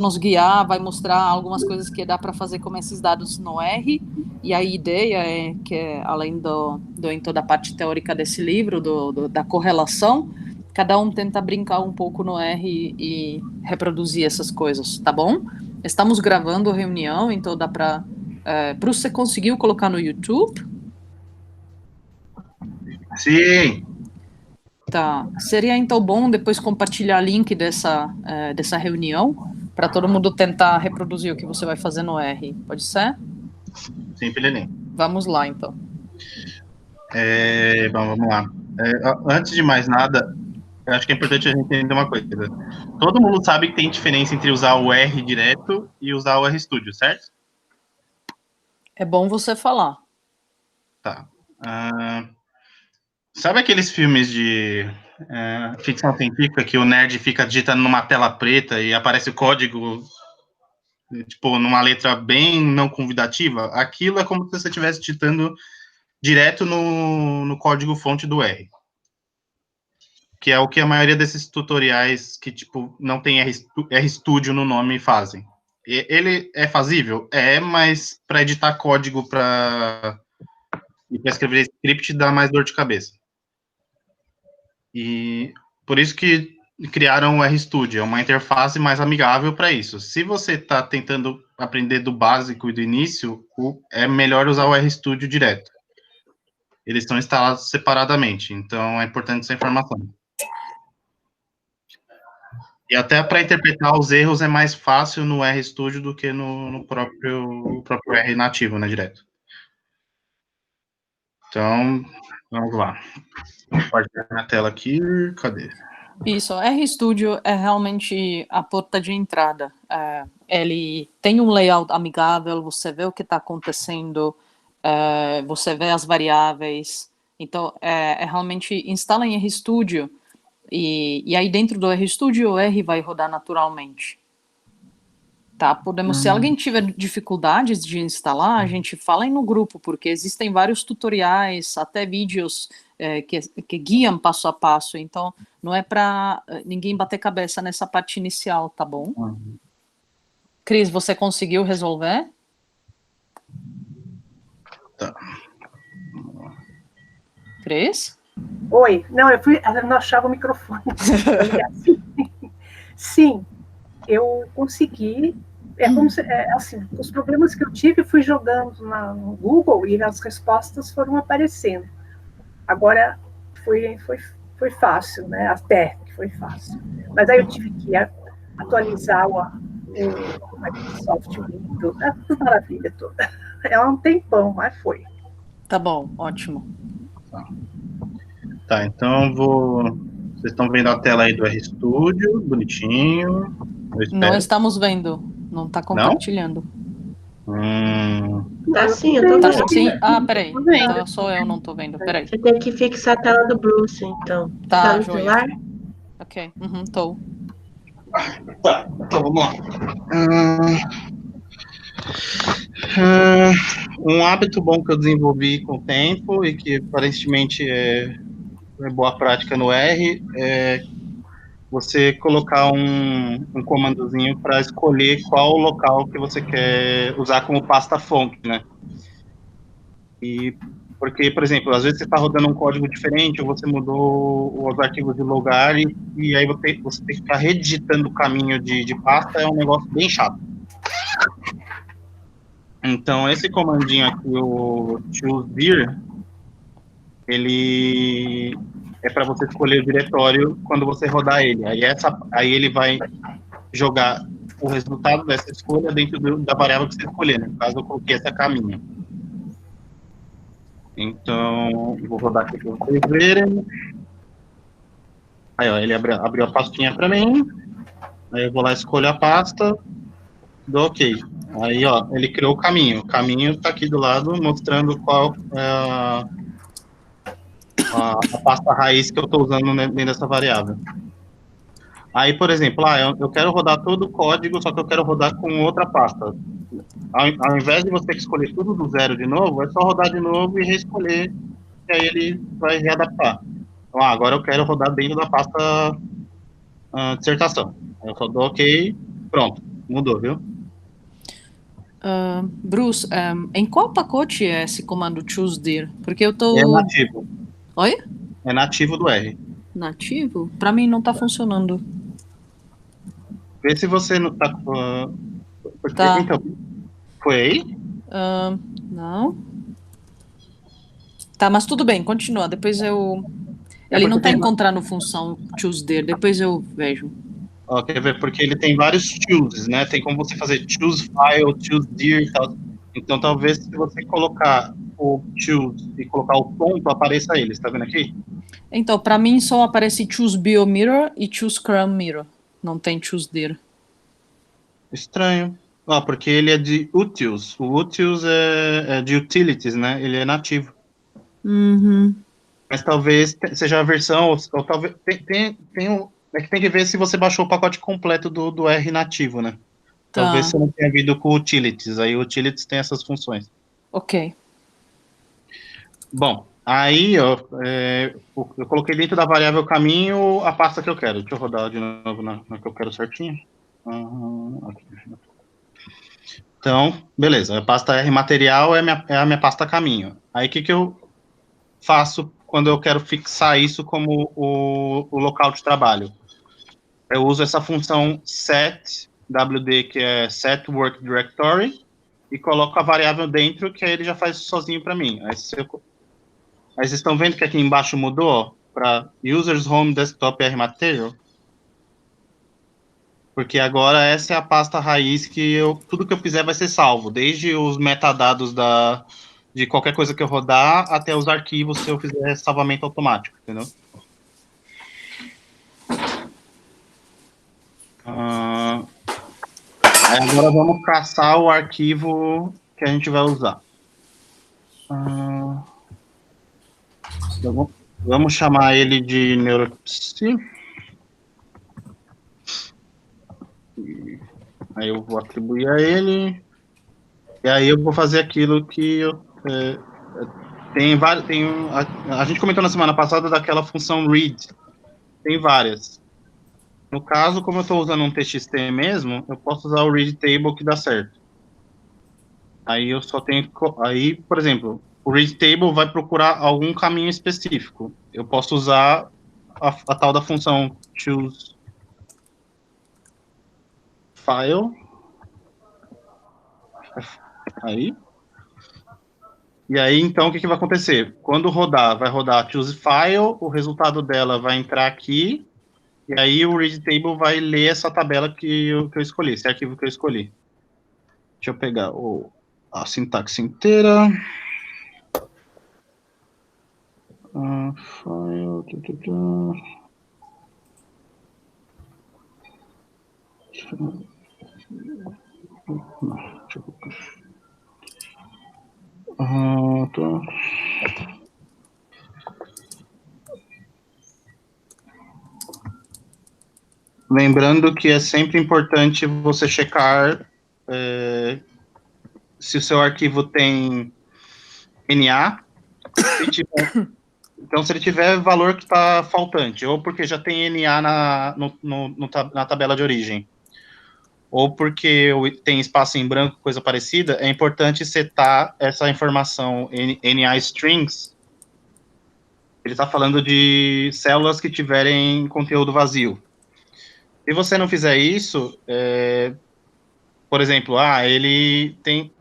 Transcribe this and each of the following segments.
nos guiar, vai mostrar algumas coisas que dá para fazer com esses dados no R, e a ideia é que, além em toda a parte teórica desse livro, da correlação, cada um tenta brincar um pouco no R e reproduzir essas coisas, tá bom? Estamos gravando a reunião, então dá para... Bruce, você conseguiu colocar no YouTube? Sim. Tá. Seria então bom depois compartilhar link dessa reunião para todo mundo tentar reproduzir o que você vai fazer no R. Pode ser? Sim, Pelenim. Vamos lá, então. Bom, vamos lá. Antes de mais nada, eu acho que é importante a gente entender uma coisa. Todo mundo sabe que tem diferença entre usar o R direto e usar o RStudio, certo? É bom você falar. Tá. Sabe aqueles filmes de ficção científica que o nerd fica digitando numa tela preta e aparece o código, tipo, numa letra bem não convidativa? Aquilo é como se você estivesse digitando direto no código-fonte do R. Que é o que a maioria desses tutoriais que, tipo, não tem RStudio no nome fazem. Ele é fazível? Mas para editar código e para escrever script dá mais dor de cabeça. E por isso que criaram o RStudio, é uma interface mais amigável para isso. Se você está tentando aprender do básico e do início, é melhor usar o RStudio direto. Eles estão instalados separadamente, então é importante essa informação. E até para interpretar os erros é mais fácil no RStudio do que no próprio R nativo, né, direto. Então, vamos lá. Pode ver na tela aqui, cadê? Isso, RStudio é realmente a porta de entrada. Ele tem um layout amigável, você vê o que está acontecendo, você vê as variáveis. Então, realmente instala em RStudio e aí dentro do RStudio o R vai rodar naturalmente. Tá? Se alguém tiver dificuldades de instalar, a gente fala aí no grupo, porque existem vários tutoriais, até vídeos que guiam passo a passo, então não é para ninguém bater cabeça nessa parte inicial, tá bom? Cris, você conseguiu resolver? Tá. Cris? Oi, não, eu não achava o microfone. Sim, eu consegui. Assim, os problemas que eu tive, fui jogando no Google e as respostas foram aparecendo. Agora foi fácil, né? Até que foi fácil. Mas aí eu tive que atualizar o Microsoft Windows, tudo maravilha toda. É um tempão, mas foi. Tá bom, ótimo. Tá, então vocês estão vendo a tela aí do RStudio, bonitinho. Não estamos vendo, não está compartilhando. Tá sim, eu tô vendo. Sim? Ah, peraí. Então sou eu, não tô vendo. Peraí. Você tem que fixar a tela do Bruce, então. Tá no joia. celular? Ok, tô. Tá, então vamos lá. Um hábito bom que eu desenvolvi com o tempo e que aparentemente é boa prática no R é você colocar um comandozinho para escolher qual local que você quer usar como pasta fonte, né? E porque, por exemplo, às vezes você está rodando um código diferente, ou você mudou os arquivos de lugar, e aí você tem que ficar redigitando o caminho de pasta, é um negócio bem chato. Então, esse comandinho aqui, o choosedir, ele é para você escolher o diretório quando você rodar ele. Aí ele vai jogar o resultado dessa escolha dentro da variável que você escolher. Né? No caso, eu coloquei essa caminho. Então, vou rodar aqui para vocês verem. Aí, ó, ele abriu a pastinha para mim. Aí eu vou lá, escolho a pasta, dou OK. Aí, ó, ele criou o caminho. O caminho está aqui do lado, mostrando qual é a pasta raiz que eu estou usando dentro dessa variável. Aí, por exemplo, eu quero rodar todo o código, só que eu quero rodar com outra pasta. Ao invés de você escolher tudo do zero de novo, é só rodar de novo e reescolher, e aí ele vai readaptar. Então, agora eu quero rodar dentro da pasta dissertação. Eu só dou OK, pronto. Mudou, viu? Bruce, em qual pacote é esse comando choosedir? Porque eu É tô... nativo. Oi? É nativo do R. Nativo? Para mim não tá funcionando. Vê se você não tá. Tá. Então, foi aí? Não. Tá, mas tudo bem, continua. Depois eu... É Ele porque não tá tem. encontrando função choosedir, depois eu vejo. Ó, quer ver? Porque ele tem vários chooses, né? Tem como você fazer choose file, choose dir e tal. Então, talvez se você colocar o choose e colocar o ponto, apareça ele. Tá vendo aqui? Então, para mim só aparece choose biomirror e choose cram mirror. Não tem choosedir. Estranho. Ó, porque ele é de utils. O utils é de utilities, né? Ele é nativo. Uhum. Mas talvez seja a versão, ou talvez. É que tem que ver se você baixou o pacote completo do R nativo, né? Talvez Tá. você não tenha vindo com utilities. Aí o utilities tem essas funções. Ok. Bom, aí eu coloquei dentro da variável caminho a pasta que eu quero. Deixa eu rodar de novo na que eu quero certinho. Aqui. Então, beleza. A pasta R material é a minha pasta caminho. Aí o que eu faço quando eu quero fixar isso como o local de trabalho? Eu uso essa função setWD, que é set work directory, e coloco a variável dentro, que aí ele já faz sozinho para mim. Aí vocês estão vendo que aqui embaixo mudou para users home desktop R material? Porque agora essa é a pasta raiz que tudo que eu fizer vai ser salvo, desde os metadados de qualquer coisa que eu rodar até os arquivos se eu fizer salvamento automático, entendeu? Aí agora vamos caçar o arquivo que a gente vai usar. Vamos chamar ele de neuropsi. Aí eu vou atribuir a ele. E aí eu vou fazer aquilo que tem vários. A gente comentou na semana passada daquela função read. Tem várias. No caso, como eu estou usando um TXT mesmo, eu posso usar o read table que dá certo. Aí eu só tenho. Aí, por exemplo, o read table vai procurar algum caminho específico. Eu posso usar a tal da função choose file. Aí. E aí, então, o que vai acontecer? Quando rodar, vai rodar choose file, o resultado dela vai entrar aqui, e aí o read table vai ler essa tabela que eu escolhi, esse arquivo que eu escolhi. Deixa eu pegar a sintaxe inteira. File. Deixa eu tá. Lembrando que é sempre importante você checar se o seu arquivo tem NA. Então, se ele tiver valor que está faltante, ou porque já tem NA na tabela de origem, ou porque tem espaço em branco, coisa parecida, é importante setar essa informação NA strings. Ele está falando de células que tiverem conteúdo vazio. Se você não fizer isso, por exemplo, ele tem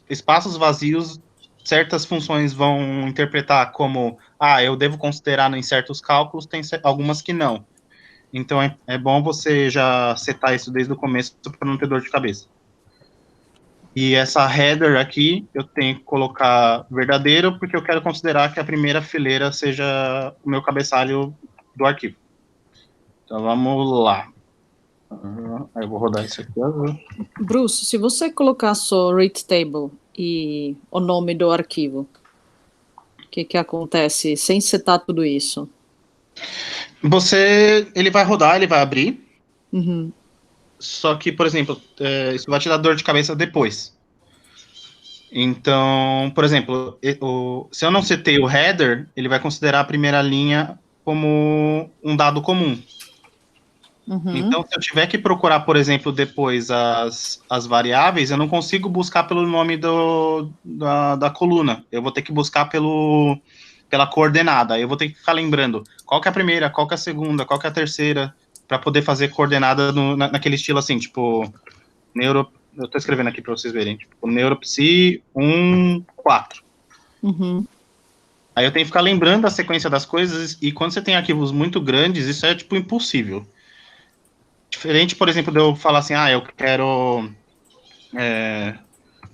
espaços vazios, certas funções vão interpretar como, eu devo considerar em certos cálculos, tem algumas que não. Então, é bom você já setar isso desde o começo para não ter dor de cabeça. E essa header aqui, eu tenho que colocar verdadeiro, porque eu quero considerar que a primeira fileira seja o meu cabeçalho do arquivo. Então, vamos lá. Aí eu vou rodar isso aqui agora. Bruce, se você colocar só read table e o nome do arquivo, o que acontece sem setar tudo isso? Ele vai rodar, ele vai abrir. Uhum. Só que, por exemplo, isso vai te dar dor de cabeça depois. Então, por exemplo, se eu não setei o header, ele vai considerar a primeira linha como um dado comum. Uhum. Então, se eu tiver que procurar, por exemplo, depois as variáveis, eu não consigo buscar pelo nome da coluna. Eu vou ter que buscar pela coordenada. Aí eu vou ter que ficar lembrando qual que é a primeira, qual que é a segunda, qual que é a terceira, para poder fazer coordenada naquele estilo assim, tipo, eu tô escrevendo aqui para vocês verem, tipo, neuropsi 1, 4. Uhum. Aí eu tenho que ficar lembrando a sequência das coisas, e quando você tem arquivos muito grandes, isso é, tipo, impossível. Diferente, por exemplo, de eu falar assim, eu quero,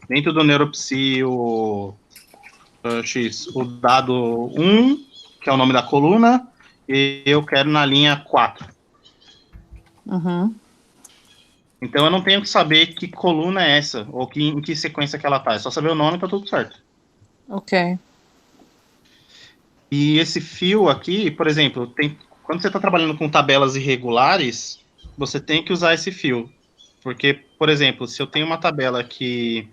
dentro do neuropsi, o dado 1, que é o nome da coluna, e eu quero na linha 4. Uhum. Então eu não tenho que saber que coluna é essa, ou em que sequência que ela tá. É só saber o nome e tá tudo certo. Ok. E esse fio aqui, por exemplo, quando você está trabalhando com tabelas irregulares, você tem que usar esse fio. Porque, por exemplo, se eu tenho uma tabela que...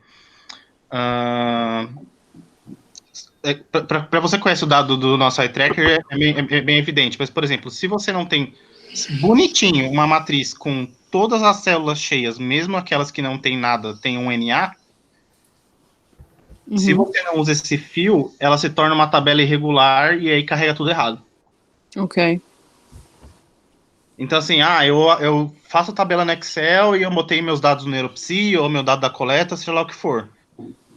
para você conhecer o dado do nosso eye tracker, é bem evidente. Mas, por exemplo, se você não tem bonitinho uma matriz com todas as células cheias, mesmo aquelas que não tem nada, tem um NA, se você não usa esse fio, ela se torna uma tabela irregular e aí carrega tudo errado. Ok. Então, assim, eu faço tabela no Excel e eu botei meus dados no Neuropsi ou meu dado da coleta, seja lá o que for.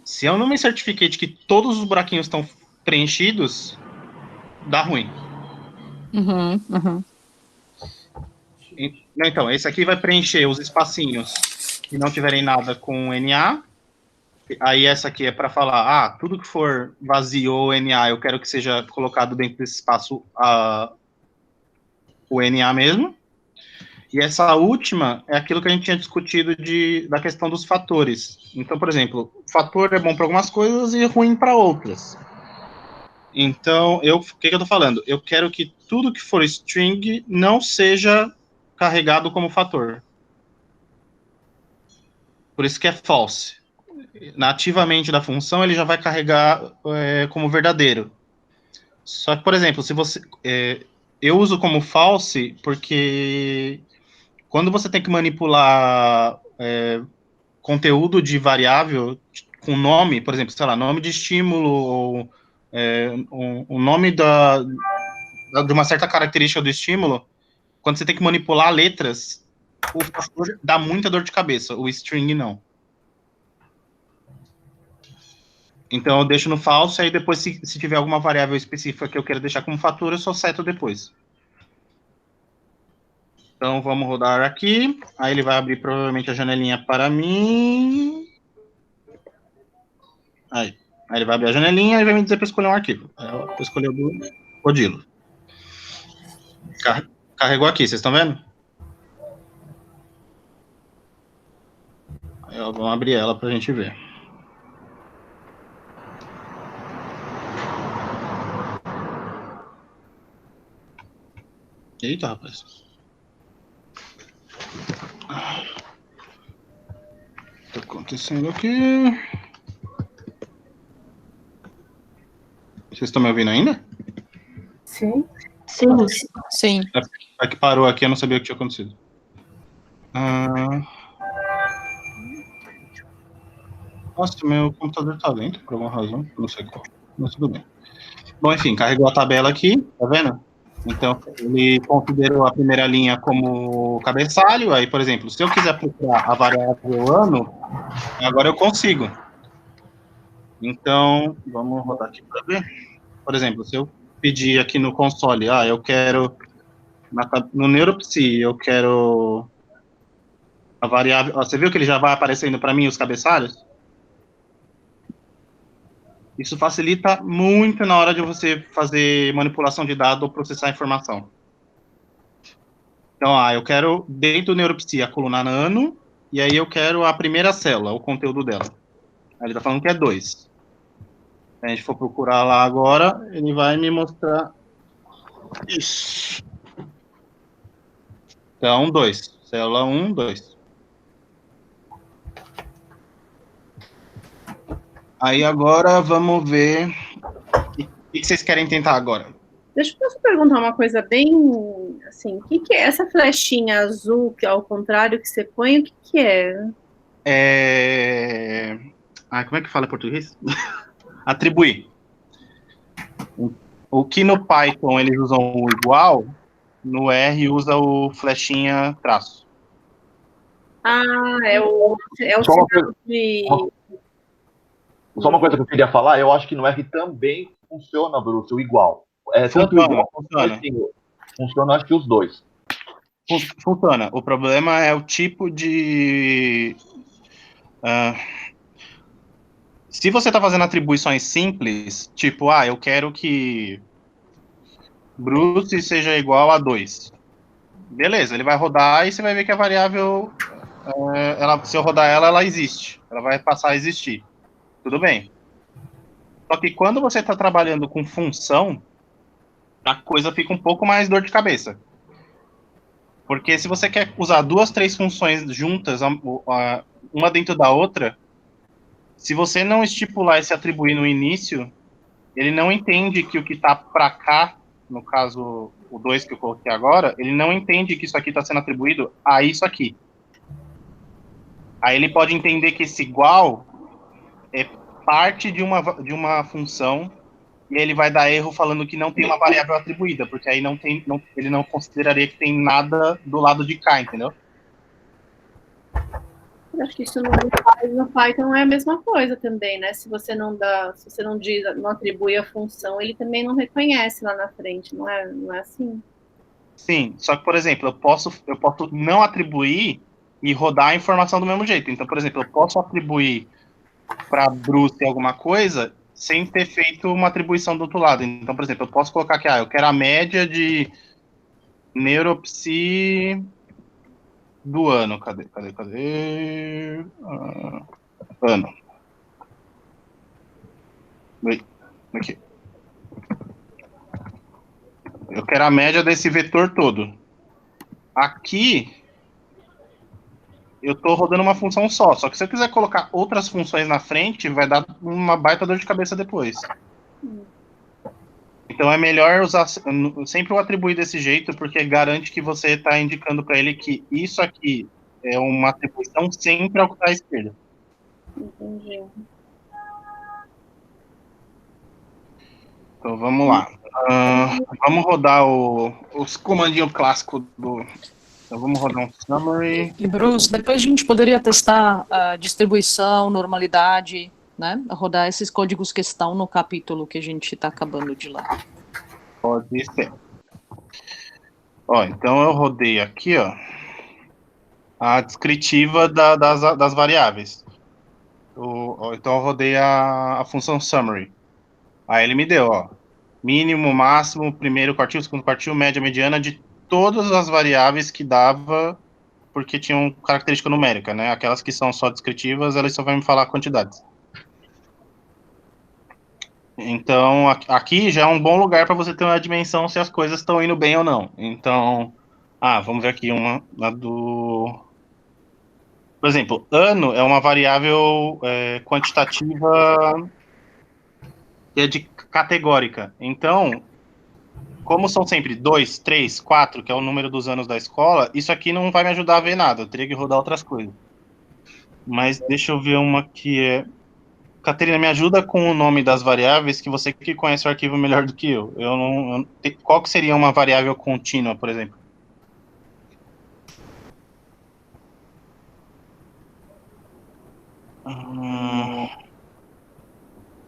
Se eu não me certifiquei de que todos os buraquinhos estão preenchidos, dá ruim. Uhum. Uhum. Então, esse aqui vai preencher os espacinhos que não tiverem nada com NA. Aí essa aqui é para falar, tudo que for vazio ou NA, eu quero que seja colocado dentro desse espaço o NA mesmo. E essa última é aquilo que a gente tinha discutido da questão dos fatores. Então, por exemplo, o fator é bom para algumas coisas e ruim para outras. Então, o que eu estou falando? Eu quero que tudo que for string não seja carregado como fator. Por isso que é false. Nativamente da função, ele já vai carregar como verdadeiro. Só que, por exemplo, se você... eu uso como false porque quando você tem que manipular conteúdo de variável com nome, por exemplo, sei lá, nome de estímulo ou o nome de uma certa característica do estímulo, quando você tem que manipular letras, o fator dá muita dor de cabeça, o string não. Então eu deixo no falso, aí depois se tiver alguma variável específica que eu quero deixar como fator, eu só seto depois. Então vamos rodar aqui, aí ele vai abrir provavelmente a janelinha para mim. Aí ele vai abrir a janelinha e vai me dizer para escolher um arquivo. Eu vou escolher o do Codilo. Carregou aqui, vocês estão vendo? Aí, vamos abrir ela para a gente ver. Eita, rapaz. Tá acontecendo aqui. Vocês estão me ouvindo ainda? Sim. Sim. Sim. É que parou aqui, eu não sabia o que tinha acontecido. Nossa, meu computador tá lento por alguma razão, não sei qual, mas tudo bem. Bom, enfim, carregou a tabela aqui, tá vendo? Então, ele considerou a primeira linha como cabeçalho, aí, por exemplo, se eu quiser procurar a variável ano, agora eu consigo. Então, vamos rodar aqui para ver. Por exemplo, se eu pedir aqui no console, eu quero, no Neuropsi, eu quero a variável, você viu que ele já vai aparecendo para mim os cabeçalhos? Isso facilita muito na hora de você fazer manipulação de dados ou processar informação. Então, eu quero, dentro do Neuropsi, a coluna nano, e aí eu quero a primeira célula, o conteúdo dela. Aí ele está falando que é 2. Se a gente for procurar lá agora, ele vai me mostrar isso. Então, 2. Célula 1, 2. Aí agora vamos ver o que vocês querem tentar agora. Deixa eu posso perguntar uma coisa bem, assim. O que que é essa flechinha azul, que ao contrário que você põe, o que que é? Como é que fala em português? Atribuir. O que no Python eles usam o igual, no R usa o flechinha traço. Ah, é o Só uma sinal de... Só uma coisa que eu queria falar, eu acho que no R também funciona, Bruce, o igual. Tanto o igual quanto o Funciona. flechinho. Funciona, acho que os dois. Funciona. O problema é o tipo de... se você está fazendo atribuições simples, tipo, eu quero que Bruce seja igual a 2. Beleza, ele vai rodar e você vai ver que a variável, se eu rodar ela, ela existe. Ela vai passar a existir. Tudo bem. Só que quando você está trabalhando com função, a coisa fica um pouco mais dor de cabeça. Porque se você quer usar 2, 3 funções juntas, uma dentro da outra, se você não estipular esse atribuir no início, ele não entende que o que está para cá, no caso o 2 que eu coloquei agora, ele não entende que isso aqui está sendo atribuído a isso aqui. Aí ele pode entender que esse igual é parte de uma função, e ele vai dar erro falando que não tem uma variável atribuída, porque aí ele não consideraria que tem nada do lado de cá, entendeu? Eu acho que isso no Python é a mesma coisa também, né? Se você não não atribui a função, ele também não reconhece lá na frente, não é assim? Sim, só que, por exemplo, eu posso não atribuir e rodar a informação do mesmo jeito. Então, por exemplo, eu posso atribuir para Bruce alguma coisa sem ter feito uma atribuição do outro lado. Então, por exemplo, eu posso colocar aqui, eu quero a média de neuropsi do ano. Cadê? Ano. Aqui. Eu quero a média desse vetor todo. Aqui, eu estou rodando uma função só que se eu quiser colocar outras funções na frente, vai dar uma baita dor de cabeça depois. Então é melhor usar sempre o atribuir desse jeito, porque garante que você está indicando para ele que isso aqui é uma atribuição sempre ao que está à esquerda. Entendi. Então vamos lá. Vamos rodar os comandinhos clássicos do... Então vamos rodar um summary. E Bruce, depois a gente poderia testar a distribuição, normalidade, né? Rodar esses códigos que estão no capítulo que a gente está acabando de ler. Pode ser. Então eu rodei aqui, a descritiva das variáveis. Então eu rodei a função summary. Aí ele me deu, mínimo, máximo, primeiro quartil, segundo quartil, média, mediana de todas as variáveis que dava, porque tinham característica numérica, né? Aquelas que são só descritivas, elas só vão me falar quantidades. Então, aqui já é um bom lugar para você ter uma dimensão se as coisas estão indo bem ou não. Então, vamos ver aqui uma do... Por exemplo, ano é uma variável quantitativa que é de categórica. Então, como são sempre 2, 3, 4, que é o número dos anos da escola, isso aqui não vai me ajudar a ver nada, eu teria que rodar outras coisas. Mas deixa eu ver uma que é... Caterina, me ajuda com o nome das variáveis, que você que conhece o arquivo melhor do que eu. Qual que seria uma variável contínua, por exemplo?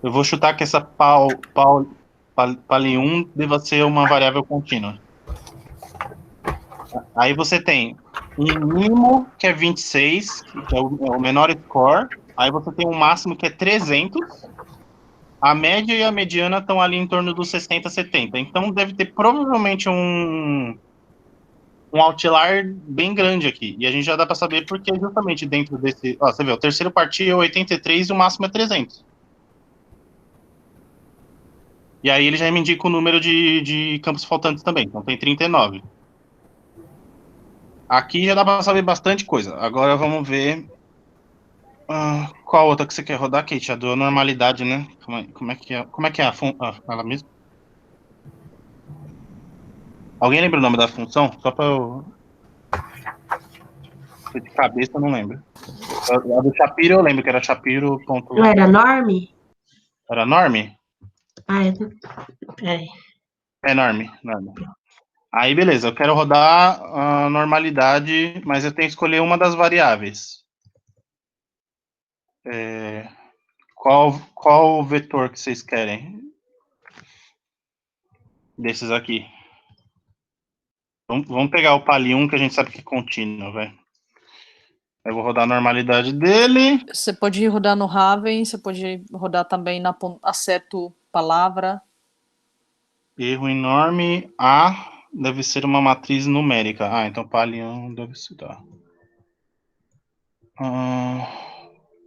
Eu vou chutar que essa pali1 deva ser uma variável contínua. Aí você tem um mínimo, que é 26, que é o menor score. Aí você tem um máximo, que é 300. A média e a mediana estão ali em torno dos 60, 70. Então deve ter provavelmente um outlier bem grande aqui. E a gente já dá para saber porque justamente dentro desse... você vê, o terceiro partido é 83 e o máximo é 300. E aí ele já me indica o número de campos faltantes também. Então tem 39. Aqui já dá para saber bastante coisa. Agora vamos ver... qual outra que você quer rodar, Kate? A da normalidade, né? Como é que é ela mesmo? Alguém lembra o nome da função? Só pra eu... De cabeça eu não lembro. A do Shapiro eu lembro que era Shapiro. Não era norme? Era norme? Ah, peraí. É norme. Aí, beleza, eu quero rodar a normalidade, mas eu tenho que escolher uma das variáveis. Qual vetor que vocês querem? Desses aqui. Vamos pegar o pali1, que a gente sabe que é contínuo, vai. Eu vou rodar a normalidade dele. Você pode rodar no Raven, você pode rodar também na acerto palavra. Erro enorme. A deve ser uma matriz numérica. Ah, então pali1 deve ser. Tá.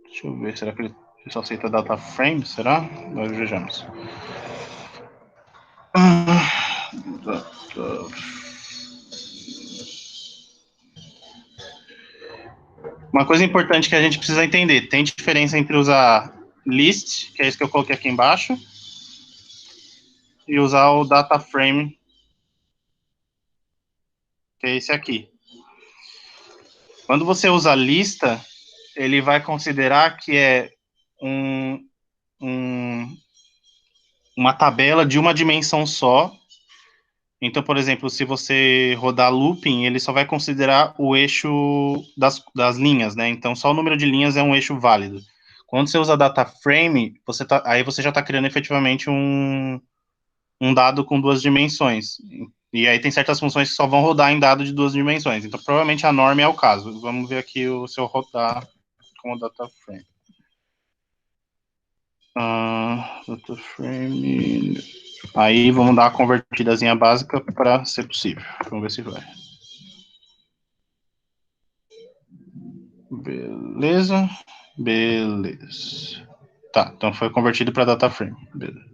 Deixa eu ver, será que ele só aceita data frame? Será? Nós vejamos. Uma coisa importante que a gente precisa entender, tem diferença entre usar list, que é isso que eu coloquei aqui embaixo, e usar o data frame, que é esse aqui. Quando você usa lista, ele vai considerar que é uma tabela de uma dimensão só. Então, por exemplo, se você rodar looping, ele só vai considerar o eixo das linhas, né? Então, só o número de linhas é um eixo válido. Quando você usa data frame, aí você já está criando efetivamente um dado com duas dimensões. E aí tem certas funções que só vão rodar em dado de duas dimensões. Então, provavelmente a norma é o caso. Vamos ver aqui se eu rodar com o data frame. Data frame. Aí vamos dar uma convertidazinha básica para ser possível. Vamos ver se vai. Beleza. Tá, então foi convertido para data frame. Beleza.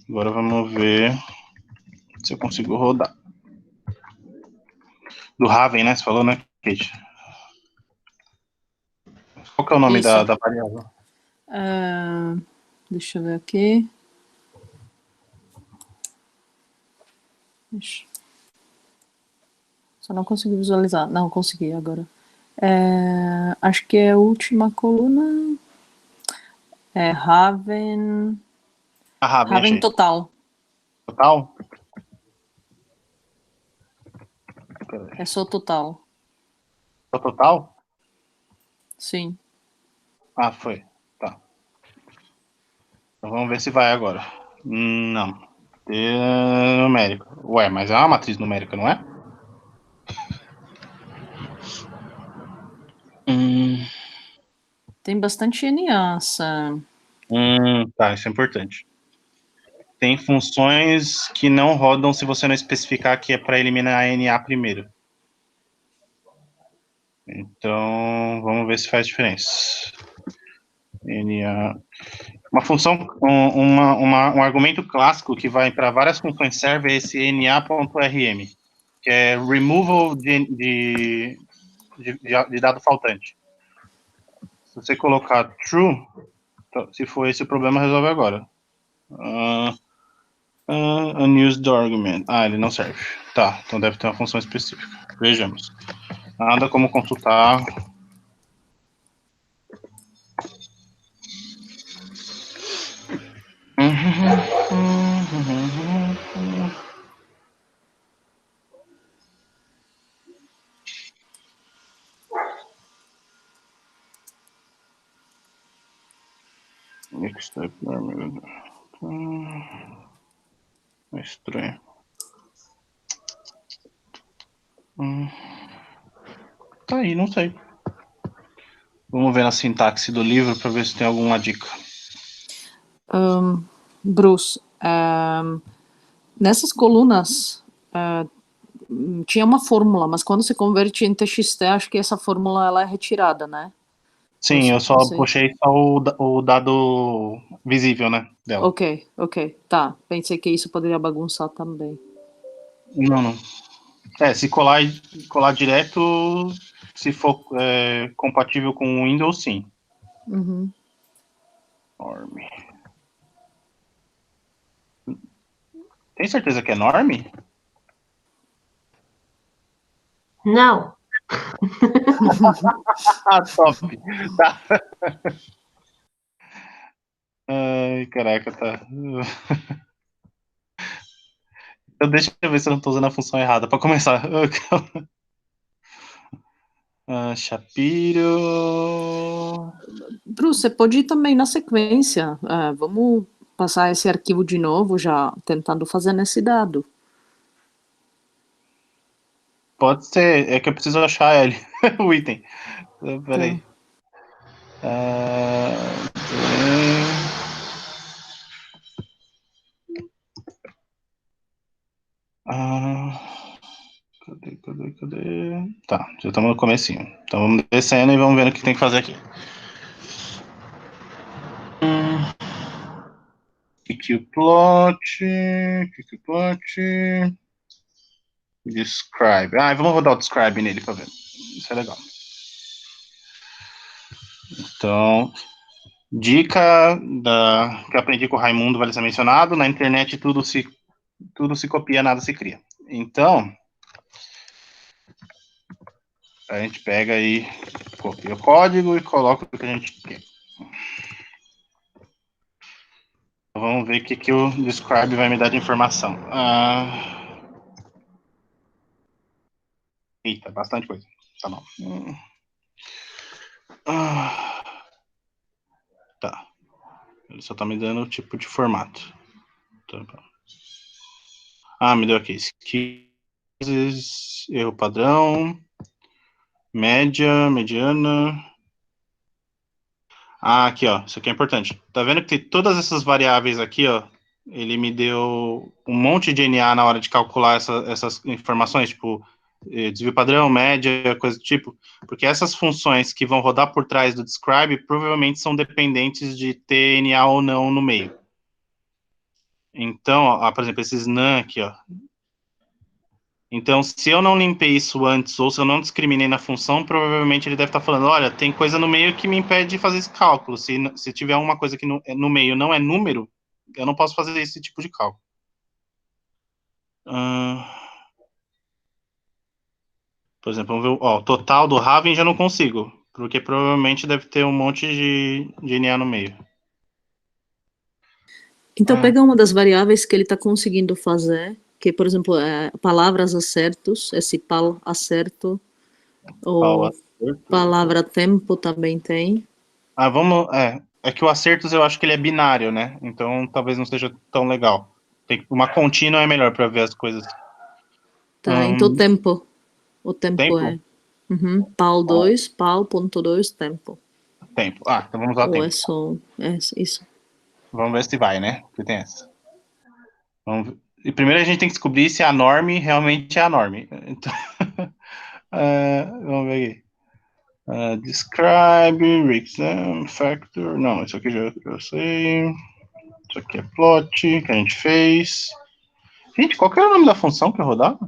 Agora vamos ver se eu consigo rodar. Do Raven, né? Você falou, né, Kate? Qual que é o nome da variável? Deixa eu ver aqui. Ixi. Só não consegui visualizar. Não, consegui agora. Acho que é a última coluna. É Raven. Raven Raven total. Total? É só total. Só total? Sim. Ah, foi. Tá. Então vamos ver se vai agora. Não. Numérico. Ué, mas é uma matriz numérica, não é? Tem bastante NAça. Tá, isso é importante. Tem funções que não rodam se você não especificar que é para eliminar a NA primeiro. Então, vamos ver se faz diferença. NA. Uma função, um argumento clássico que vai para várias funções serve é esse NA.rm, que é removal de dado faltante. Se você colocar true, se for esse o problema, resolve agora. Unused argument. Ele não serve. Tá, então deve ter uma função específica. Vejamos. Nada como consultar. É estranho. Tá aí, não sei. Vamos ver na sintaxe do livro para ver se tem alguma dica. Bruce, nessas colunas tinha uma fórmula, mas quando se converte em TXT, acho que essa fórmula ela é retirada, né? Sim, eu só puxei só o dado visível, né, dela. Ok, tá. Pensei que isso poderia bagunçar também. Não. Se colar direto, se for compatível com o Windows, sim. Tem certeza que é norme? Não. Ah, top. Tá. Ai, caraca, tá. Então, deixa eu ver se eu não tô usando a função errada pra começar. Shapiro. Bruce, você pode ir também na sequência. Vamos passar esse arquivo de novo, já tentando fazer nesse dado. Pode ser, é que eu preciso achar ele, o item. Peraí. Cadê? Tá, já estamos no comecinho. Então vamos descendo e vamos vendo o que tem que fazer aqui. Plot. Describe. Vamos rodar o describe nele para ver. Isso é legal. Então, dica que eu aprendi com o Raimundo, vale ser mencionado, na internet tudo se copia, nada se cria. Então, a gente pega aí, copia o código e coloca o que a gente quer. Vamos ver o que o describe vai me dar de informação. Eita, bastante coisa. Tá bom. Tá. Ele só tá me dando o tipo de formato. Me deu aqui. Skills, erro padrão, média, mediana. Aqui, ó. Isso aqui é importante. Tá vendo que tem todas essas variáveis aqui, ó? Ele me deu um monte de NA na hora de calcular essas informações, tipo, desvio padrão, média, coisa do tipo. Porque essas funções que vão rodar por trás do describe provavelmente são dependentes de ter NA ou não no meio. Então, ó, por exemplo, esses NaN aqui, ó. Então, se eu não limpei isso antes, ou se eu não discriminei na função, provavelmente ele deve estar falando, olha, tem coisa no meio que me impede de fazer esse cálculo. Se tiver uma coisa que no meio não é número, eu não posso fazer esse tipo de cálculo. Por exemplo, vamos ver, ó, o total do Raven já não consigo, porque provavelmente deve ter um monte de NA no meio. Então, pega uma das variáveis que ele está conseguindo fazer, que, por exemplo, palavras acertos, esse pal acerto, ou palavra tempo também tem. É que o acertos eu acho que ele é binário, né? Então talvez não seja tão legal. Uma contínua é melhor para ver as coisas. Tá, então tempo. O tempo é pal 2, pal.2, tempo. Tempo. Então vamos usar tempo. É só, isso. Vamos ver se vai, né? Que tem essa. E primeiro a gente tem que descobrir se a norm realmente é a norm. Então, vamos ver aqui. Describe, exam, factor. Não, isso aqui já eu sei. Isso aqui é plot, que a gente fez. Gente, qual que era o nome da função que eu rodava?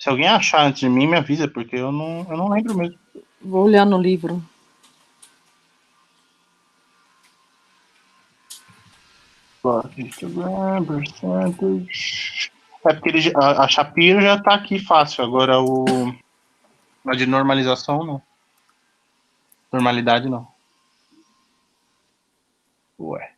Se alguém achar antes de mim, me avisa, porque eu não lembro mesmo. Vou olhar no livro. Instagram, percentage. É porque a Shapiro já tá aqui fácil, agora a de normalização não. Normalidade não. Ué.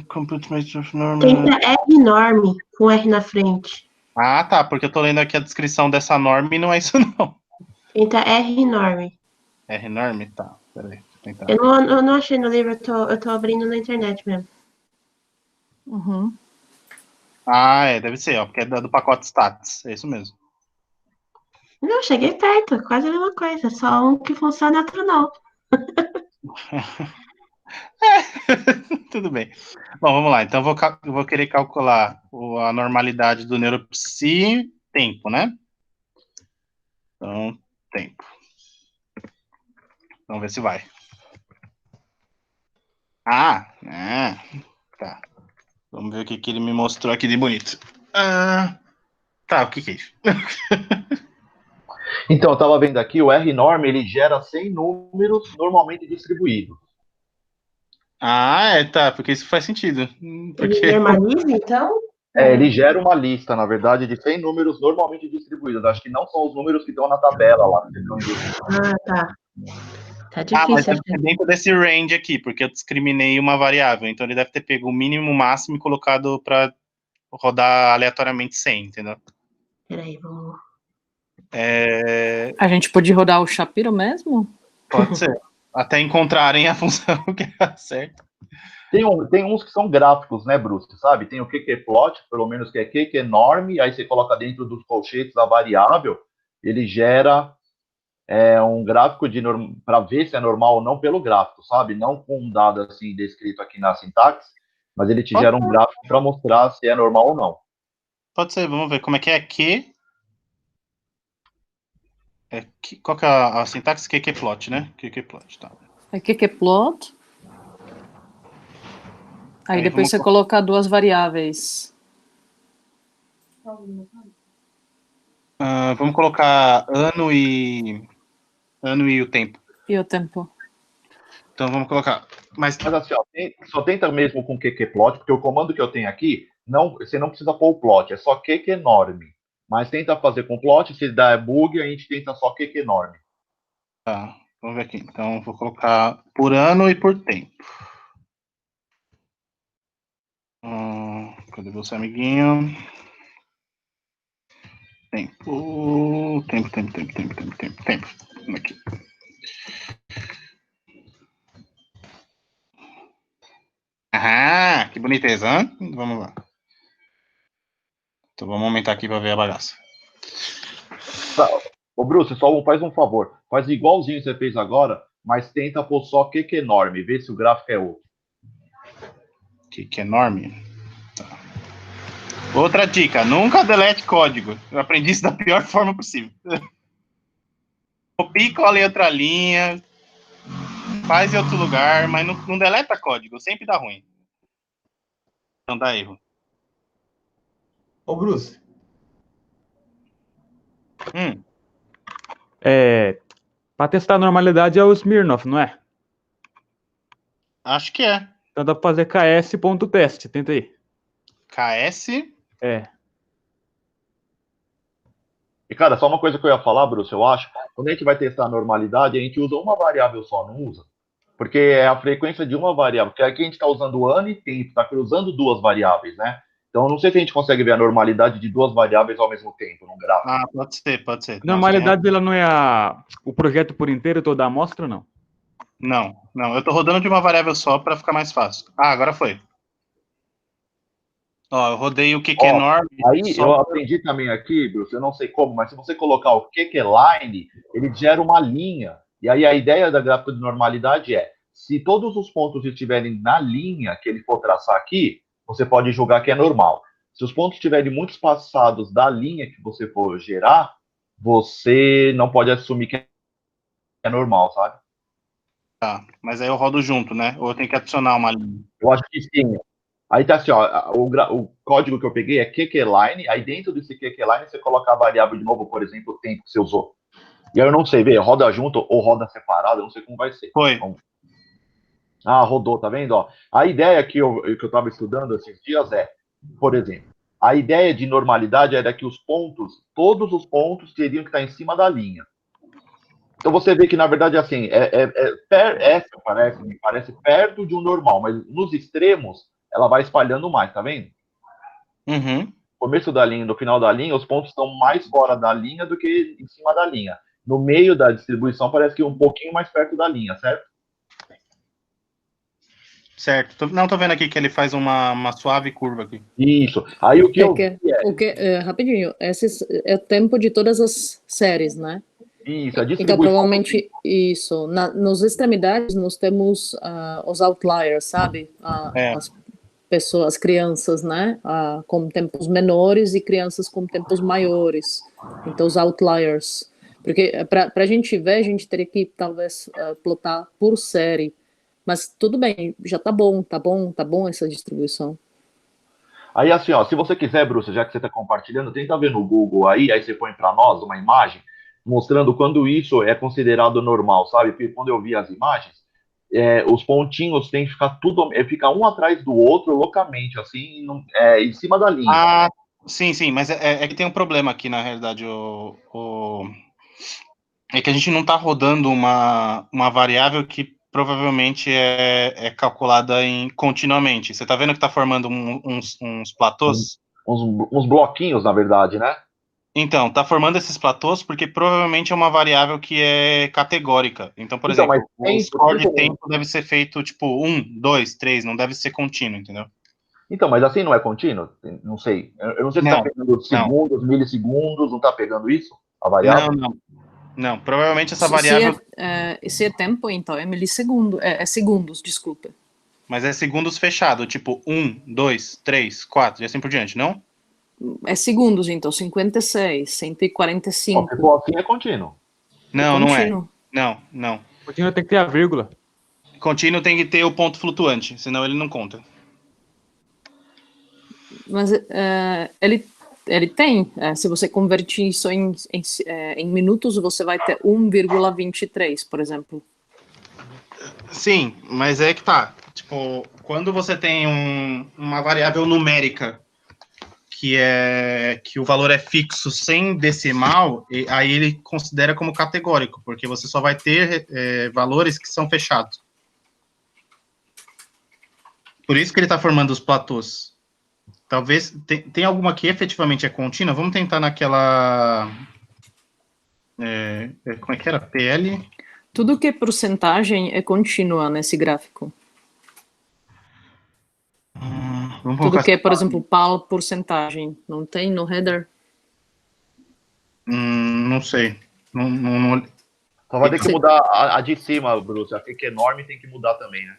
Complement of normal. Tenta R norm com R na frente. Tá, porque eu tô lendo aqui a descrição dessa norma e não é isso não. Tenta R norm. R norm? Tá, peraí. Eu não achei no livro, eu tô abrindo na internet mesmo. Deve ser, ó, porque é do pacote stats, é isso mesmo. Não, cheguei perto, quase a mesma coisa, só um que funciona e outro não. Tudo bem. Bom, vamos lá. Então, eu vou querer calcular a normalidade do neuropsi tempo, né? Então, tempo. Vamos ver se vai. Tá. Vamos ver o que ele me mostrou aqui de bonito. Tá, o que é isso? Então, eu estava vendo aqui, o R-norm, ele gera 100 números normalmente distribuídos. Tá, porque isso faz sentido. Ele Porque normaliza, então? Ele gera uma lista, na verdade, de 100 números normalmente distribuídos. Acho que não são os números que estão na tabela lá. Ah, tá. Tá mas difícil deve ser achar. dentro desse range aqui, porque eu discriminei uma variável, então ele deve ter pego o mínimo, o máximo e colocado para rodar aleatoriamente 100, entendeu? Peraí, vamos. A gente pode rodar o Shapiro mesmo? Pode ser. Até encontrarem a função que é certa. Tem uns que são gráficos, né, Bruce? Sabe? Tem o qqplot, pelo menos que é qqnorm, aí você coloca dentro dos colchetes a variável, ele gera um gráfico para ver se é normal ou não pelo gráfico, sabe? Não com um dado assim descrito aqui na sintaxe, mas ele te gera um gráfico para mostrar se é normal ou não. Pode ser, vamos ver como é que é Q. Qual que é a sintaxe? Qqplot, né? Qqplot, tá. É qqplot. Aí depois vamos você coloca duas variáveis. Vamos colocar ano e o tempo. E o tempo? Então vamos colocar. Mas assim, ó, só tenta mesmo com qqplot, porque o comando que eu tenho aqui, você não precisa pôr o plot, é só qqnorm. Mas tenta fazer com plot, se dá bug, a gente tenta só qqnorm. Tá, vamos ver aqui. Então vou colocar por ano e por tempo. Cadê você, amiguinho? Tempo. Aqui. Que boniteza, hein? Vamos lá. Então vamos aumentar aqui para ver a bagaça. Ô, Bruce, só faz um favor. Faz igualzinho você fez agora, mas tenta pôr só qqnorm, vê se o gráfico é outro. Qqnorm? Tá. Outra dica, nunca delete código. Eu aprendi isso da pior forma possível. Copie e cola em outra linha, faz em outro lugar, mas não deleta código, sempre dá ruim. Não dá erro. Ô, Bruce. Para testar a normalidade é o Smirnoff, não é? Acho que é. Então dá para fazer ks.test, tenta aí. KS? E, cara, só uma coisa que eu ia falar, Bruce, eu acho, quando a gente vai testar a normalidade, a gente usa uma variável só, não usa? Porque é a frequência de uma variável, porque aqui a gente está usando ano e tempo, está cruzando duas variáveis, né? Então, não sei se a gente consegue ver a normalidade de duas variáveis ao mesmo tempo, num gráfico. Pode ser. A normalidade ela não é o projeto por inteiro, toda a amostra, não? Não. Eu estou rodando de uma variável só para ficar mais fácil. Agora foi. Ó, eu rodei o qqnorm. Aí eu aprendi também aqui, Bruce, eu não sei como, mas se você colocar o qqline, ele gera uma linha. E aí a ideia da gráfica de normalidade é, se todos os pontos estiverem na linha que ele for traçar aqui, você pode julgar que é normal. Se os pontos estiverem muito espaçados da linha que você for gerar, você não pode assumir que é normal, sabe? Tá, mas aí eu rodo junto, né? Ou eu tenho que adicionar uma linha? Eu acho que sim. Aí tá assim, ó, o código que eu peguei é qqline, aí dentro desse qqline você coloca a variável de novo, por exemplo, o tempo que você usou. E aí eu não sei, roda junto ou roda separado, eu não sei como vai ser. Foi. Rodou, tá vendo? Ó, a ideia que eu tava estudando esses dias por exemplo, a ideia de normalidade era que todos os pontos teriam que estar em cima da linha. Então você vê que, na verdade, assim, me parece perto de um normal, mas nos extremos ela vai espalhando mais, tá vendo? Uhum. No começo da linha, no final da linha, os pontos estão mais fora da linha do que em cima da linha. No meio da distribuição parece que um pouquinho mais perto da linha, certo? Certo. Tô vendo aqui que ele faz uma suave curva aqui. Isso. Aí o que rapidinho, esse é o tempo de todas as séries, né? Isso, a distribuição. Então, provavelmente, isso. Nos extremidades, nós temos os outliers, sabe? As pessoas, as crianças, né? Com tempos menores e crianças com tempos maiores. Então, os outliers. Porque, para a gente ver, a gente teria que, talvez, plotar por série. Mas, tudo bem, já tá bom essa distribuição. Aí, assim, ó, se você quiser, Bruce, já que você está compartilhando, tenta ver no Google aí você põe para nós uma imagem mostrando quando isso é considerado normal, sabe? Porque quando eu vi as imagens, os pontinhos tem que ficar tudo, fica um atrás do outro loucamente, assim, em cima da linha. Ah, sim, mas é que tem um problema aqui, na realidade, é que a gente não está rodando uma variável que provavelmente é calculada continuamente. Você está vendo que está formando uns platôs? Uns bloquinhos, na verdade, né? Então, está formando esses platôs porque provavelmente é uma variável que é categórica. Então, por exemplo, o score de tempo deve ser feito tipo 1, 2, 3, não deve ser contínuo, entendeu? Então, mas assim não é contínuo? Não sei. Eu não sei se está pegando segundos, milissegundos, não está pegando isso? A variável? Não, provavelmente essa variável... Se é tempo, então, é milissegundo, é segundos, desculpa. Mas é segundos fechado, tipo 1, 2, 3, 4 e assim por diante, não? É segundos, então, 56, 145. Se for assim, é contínuo. Não, não é. Não. Contínuo tem que ter a vírgula. Contínuo tem que ter o ponto flutuante, senão ele não conta. Mas ele tem, se você convertir isso em minutos, você vai ter 1,23, por exemplo. Sim, mas é que tá. Tipo, quando você tem uma variável numérica que o valor é fixo sem decimal, aí ele considera como categórico, porque você só vai ter valores que são fechados. Por isso que ele está formando os platôs. Talvez, tem alguma que efetivamente é contínua? Vamos tentar naquela... como é que era? PL? Tudo que é porcentagem é contínua nesse gráfico. Tudo que é, por exemplo, PAL porcentagem. Não tem no header? Não sei. Só vai ter que mudar a de cima, Bruce. A que é enorme tem que mudar também, né?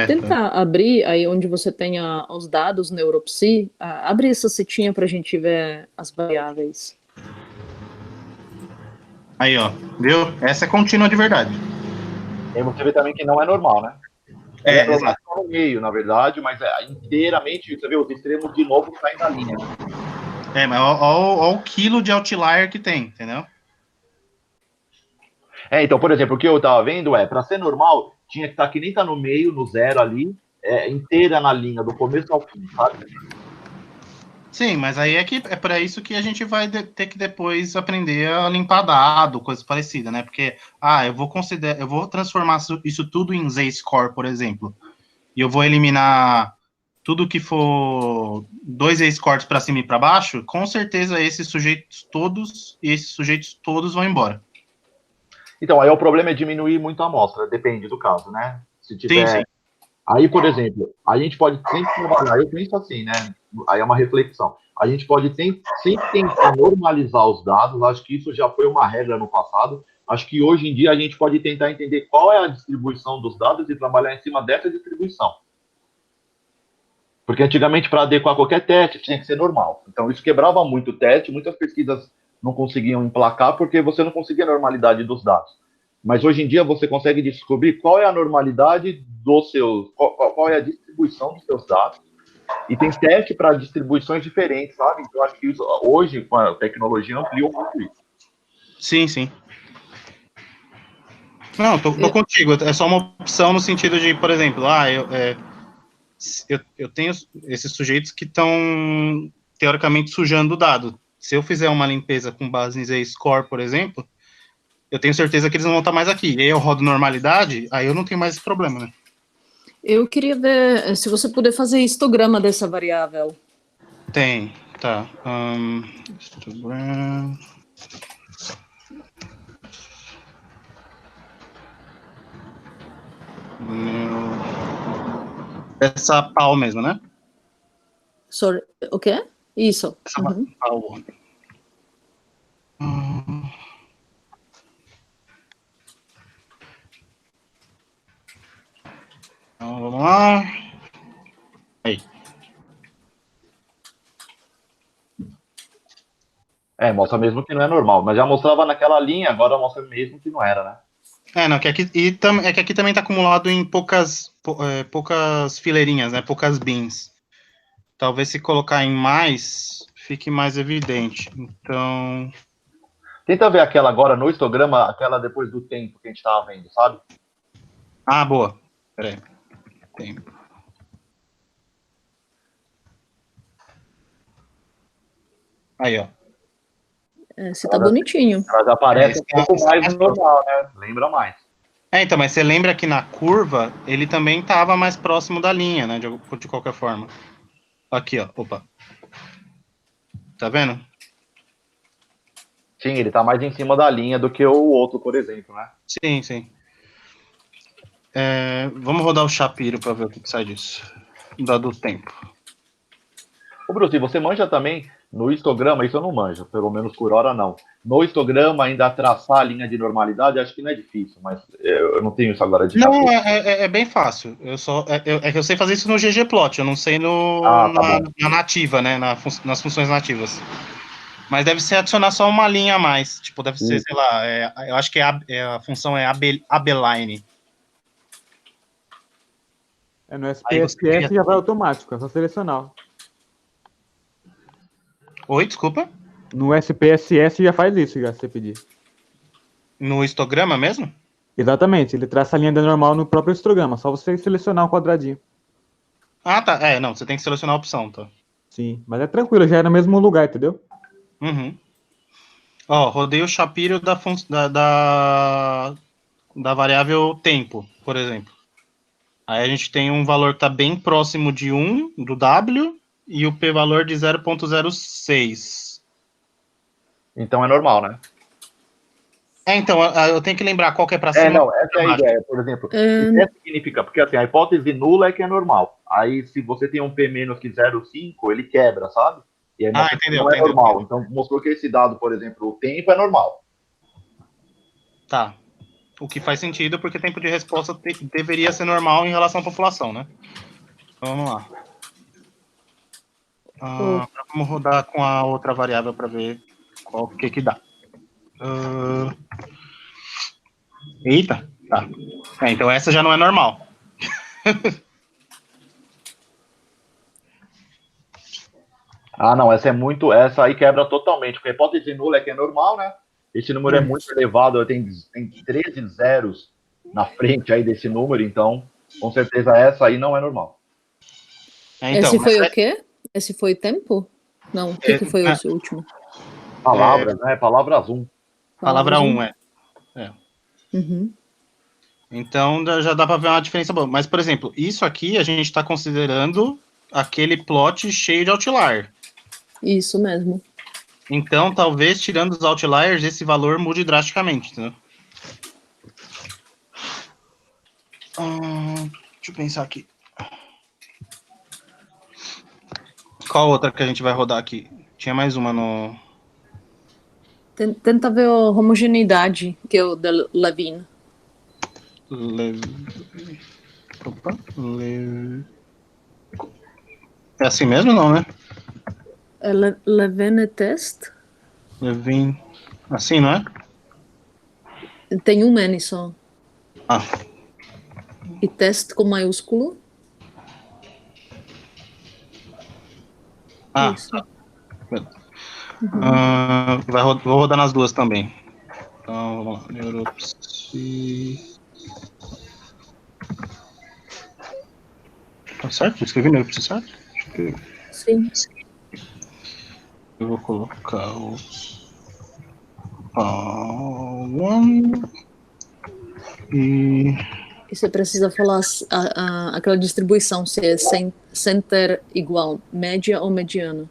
Tenta abrir aí onde você tenha os dados no Europsi, abre essa setinha para a gente ver as variáveis. Aí, ó, viu? Essa é contínua de verdade. E você vê também que não é normal, né? Exato. No meio, na verdade, mas inteiramente, você vê, os extremos de novo saem da linha. Mas olha o quilo de outlier que tem, entendeu? Então, por exemplo, o que eu tava vendo para ser normal, tinha que estar que nem tá no meio, no zero ali, inteira na linha, do começo ao fim, sabe? Sim, mas aí é para isso que a gente vai ter que depois aprender a limpar dado, coisa parecida, né? Porque, eu vou transformar isso tudo em Z-score, por exemplo, e eu vou eliminar tudo que for 2 Z-scores para cima e para baixo, com certeza esses sujeitos todos vão embora. Então, aí o problema é diminuir muito a amostra, depende do caso, né? Se tiver... Sim. Aí, por exemplo, a gente pode sempre trabalhar, eu penso assim, né? Aí é uma reflexão. A gente pode sempre tentar normalizar os dados, acho que isso já foi uma regra no passado, acho que hoje em dia a gente pode tentar entender qual é a distribuição dos dados e trabalhar em cima dessa distribuição. Porque antigamente, para adequar qualquer teste, tinha que ser normal. Então, isso quebrava muito o teste, muitas pesquisas não conseguiam emplacar porque você não conseguia a normalidade dos dados. Mas hoje em dia você consegue descobrir qual é a normalidade dos seus, qual é a distribuição dos seus dados. E tem teste para distribuições diferentes, sabe? Então, eu acho que isso, hoje, com a tecnologia, ampliou muito isso. Sim. Não, tô contigo. É só uma opção no sentido de, por exemplo, eu tenho esses sujeitos que estão, teoricamente, sujando o dado. Se eu fizer uma limpeza com base em Z-score, por exemplo, eu tenho certeza que eles não vão estar mais aqui. E aí eu rodo normalidade, aí eu não tenho mais esse problema, né? Eu queria ver se você puder fazer histograma dessa variável. Tem, tá. Histograma... Essa PAL mesmo, né? Sorry, o quê? Isso. Essa PAL. Então, vamos lá. Aí. Mostra mesmo que não é normal, mas já mostrava naquela linha, agora mostra mesmo que não era, né? Não, que aqui também está acumulado em poucas fileirinhas, né? Poucas bins. Talvez se colocar em mais, fique mais evidente. Então... Tenta ver aquela agora no histograma, aquela depois do tempo que a gente estava vendo, sabe? Boa. Peraí. Tempo. Aí, ó. Esse tá bonitinho. Ela já parece Esse um pouco tá mais normal, né? Lembra mais. Então, mas você lembra que na curva ele também estava mais próximo da linha, né? De qualquer forma. Aqui, ó. Opa. Tá vendo? Sim, ele tá mais em cima da linha do que o outro, por exemplo, né? Sim, sim. Vamos rodar o Shapiro para ver o que sai disso. Dado o tempo. Ô, Bruce, você manja também no histograma? Isso eu não manjo, pelo menos por hora não. No histograma, ainda traçar a linha de normalidade, acho que não é difícil, mas eu não tenho isso agora de Não, cabeça. é bem fácil. É que eu sei fazer isso no ggplot, eu não sei Ah, tá bom. na nativa, né? Nas funções nativas. Mas deve ser adicionar só uma linha a mais. Tipo, deve ser, sei lá, eu acho que a função é abeline. No Aí você SPSS cria- já vai automático, é só selecionar. Oi, desculpa? No SPSS já faz isso, já, se você pedir. No histograma mesmo? Exatamente, ele traça a linha normal no próprio histograma, só você selecionar o quadradinho. Ah, tá. Não, você tem que selecionar a opção, tá? Sim, mas é tranquilo, já é no mesmo lugar, entendeu? Uhum. Ó, rodei o Shapiro da variável tempo, por exemplo. Aí a gente tem um valor que tá bem próximo de 1 do W e o p-valor de 0,06. Então é normal, né? Então, eu tenho que lembrar qual que é para cima. Não, essa é a ideia. Por exemplo, o que significa? Porque assim, a hipótese nula é que é normal. Aí, se você tem um P menos que 0,5, ele quebra, sabe? E aí mostra que não é normal. Então, mostrou que esse dado, por exemplo, o tempo é normal. Tá. O que faz sentido, porque tempo de resposta deveria ser normal em relação à população, né? Então, vamos lá. Vamos rodar com a outra variável para ver qual que dá. Eita, tá. Então essa já não é normal. Não, essa aí quebra totalmente, porque a hipótese nula é que é normal, né? Esse número é muito elevado, tem 13 zeros na frente aí desse número, então, com certeza essa aí não é normal. Então, esse foi o quê? Esse foi tempo? Não, o que foi o seu último? Palavras, né? Palavra 1. Palavra 1, Uhum. Então já dá para ver uma diferença boa. Mas, por exemplo, isso aqui a gente está considerando aquele plot cheio de outlier. Isso mesmo. Então, talvez, tirando os outliers, esse valor mude drasticamente, entendeu? Deixa eu pensar aqui. Qual outra que a gente vai rodar aqui? Tinha mais uma no... Tenta ver a homogeneidade, que é o da Levine. É assim mesmo, não, né? É Levine test? Levine. Assim, não é? Tem um N só. Ah. E test com maiúsculo? Isso. Tá. Vou rodar nas duas também. Então, vamos lá. Neuropsi... Tá certo? Escrevi neuropsi certo? Sim. Eu vou colocar o... one... E você precisa falar aquela distribuição, se é center igual, média ou mediana.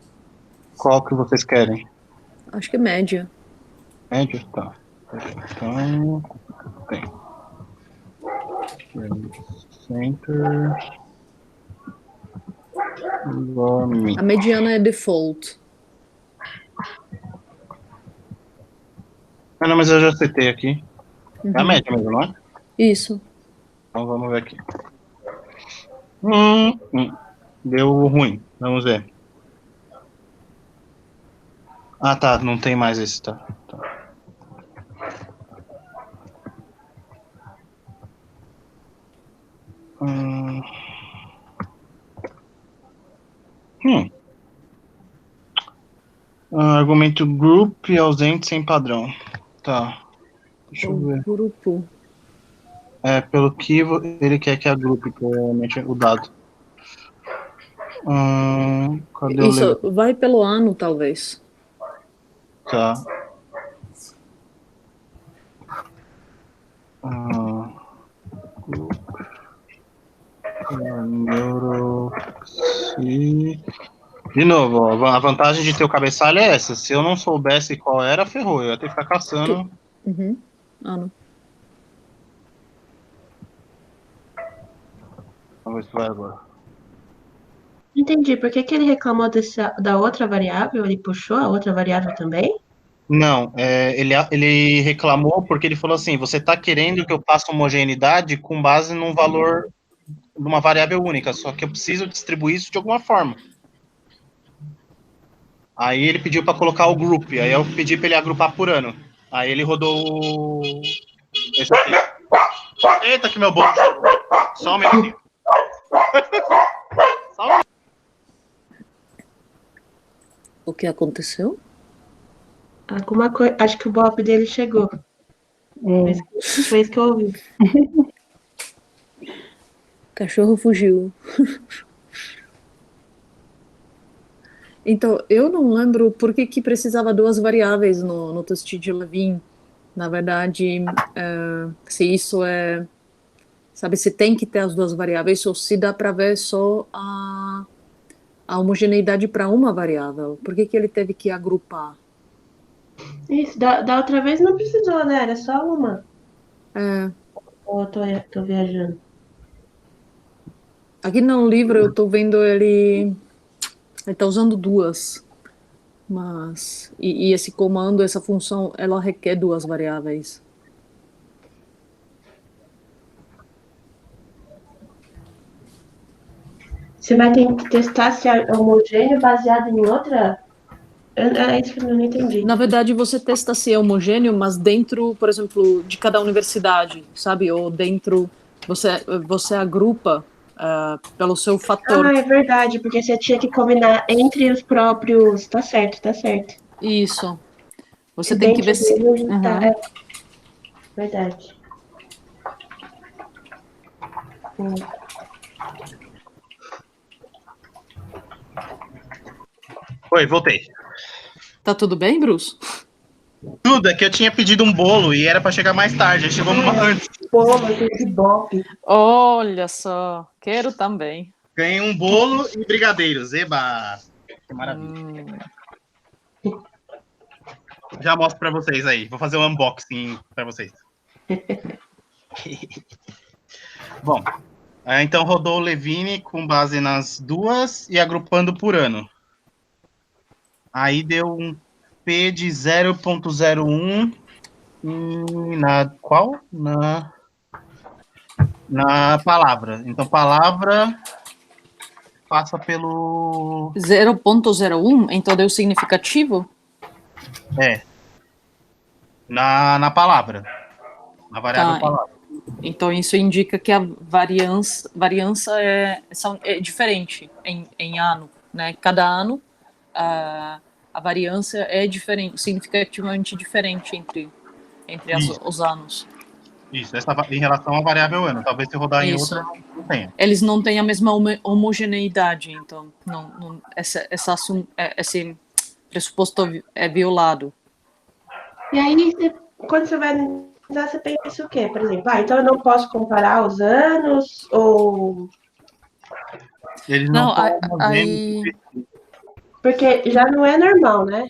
Qual que vocês querem? Acho que é média. Média? Tá. Então, tem. Center... A mediana é default. Não, mas eu já citei aqui. É a média mesmo, não é? Isso. Então vamos ver aqui. Deu ruim. Vamos ver. Ah, tá. Não tem mais esse, tá. Argumento group ausente sem padrão. Tá. Deixa eu ver. Grupo. pelo que ele quer que agrupe, provavelmente, o dado. Cadê o Isso, vai pelo ano, talvez. Tá. De novo, ó, a vantagem de ter o cabeçalho é essa. Se eu não soubesse qual era, ferrou. Eu ia ter que ficar caçando. Uhum. Ano. Vamos ver se vai agora. Entendi. Por que ele reclamou da outra variável? Ele puxou a outra variável também? Não, ele reclamou porque ele falou assim: você está querendo que eu faça homogeneidade com base num valor de uma variável única, só que eu preciso distribuir isso de alguma forma. Aí ele pediu para colocar o group, aí eu pedi para ele agrupar por ano. Aí ele rodou esse aqui. Eita, que meu bolo. Só um minutinho. Só um minutinho. O que aconteceu? Alguma coisa. Acho que o bop dele chegou. Foi isso que eu ouvi. Cachorro fugiu. Então, eu não lembro por que precisava duas variáveis no teste de Levin. Na verdade, se isso é... Sabe, se tem que ter as duas variáveis ou se dá para ver só a homogeneidade para uma variável. Por que ele teve que agrupar? Isso, da outra vez não precisou, né? Era só uma. Ou eu tô viajando? Aqui no livro eu tô vendo ele tá usando duas. Mas, e esse comando, essa função, ela requer duas variáveis. Você vai ter que testar se é homogêneo baseado em outra? É isso que eu não entendi. Na verdade, você testa se é homogêneo, mas dentro, por exemplo, de cada universidade, sabe? Ou dentro, você agrupa pelo seu fator. Ah, é verdade, porque você tinha que combinar entre os próprios. Tá certo, tá certo. Isso. Você tem que ver se... Tá, é. Verdade. Oi, voltei. Tá tudo bem, Bruce? Tudo, é que eu tinha pedido um bolo e era para chegar mais tarde, aí chegou antes. Pô, mas que bop. Olha só, quero também. Ganhei um bolo e brigadeiros, eba! Que maravilha. Já mostro para vocês aí, vou fazer um unboxing para vocês. Bom, então rodou o Levine com base nas duas e agrupando por ano. Aí deu um P de 0.01 na qual? Na palavra. Então, palavra passa pelo... 0.01, então deu significativo? Na palavra. Na variável palavra. Então, isso indica que a variância é diferente em ano, né? Cada ano, a variância é diferente, significativamente diferente entre os anos. Isso, em relação à variável ano. Talvez se rodar em outra, não tenha. Eles não têm a mesma homogeneidade, então esse pressuposto é violado. E aí, quando você vai analisar, você pensa o quê? Por exemplo, então eu não posso comparar os anos, ou... Eles não aí... Porque já não é normal, né?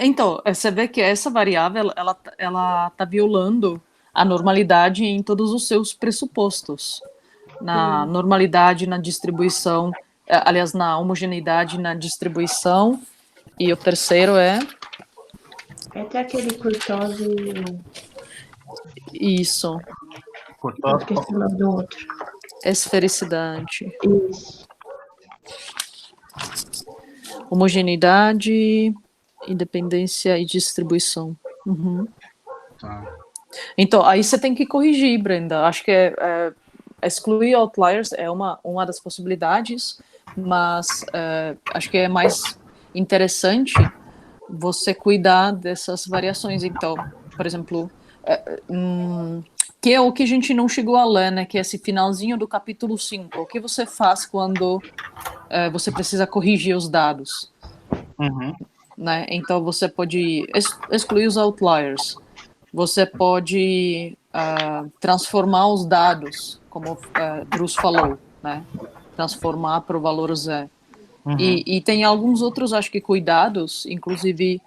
Então, você vê que essa variável, ela tá violando a normalidade em todos os seus pressupostos. Na normalidade, na distribuição, aliás, na homogeneidade, na distribuição, e o terceiro é... É até aquele curtose... Isso. Esqueci o nome do outro. Esfericidade. Isso. Homogeneidade, independência e distribuição. Uhum. Então, aí você tem que corrigir, Brenda. Acho que excluir outliers é uma das possibilidades, mas acho que é mais interessante você cuidar dessas variações. Então, por exemplo, que é o que a gente não chegou a ler, né? Que é esse finalzinho do capítulo 5. O que você faz quando você precisa corrigir os dados? Uhum. Né? Então, você pode excluir os outliers. Você pode transformar os dados, como Bruce falou, né? Transformar para o valor zero. Uhum. E tem alguns outros, acho que, cuidados, inclusive,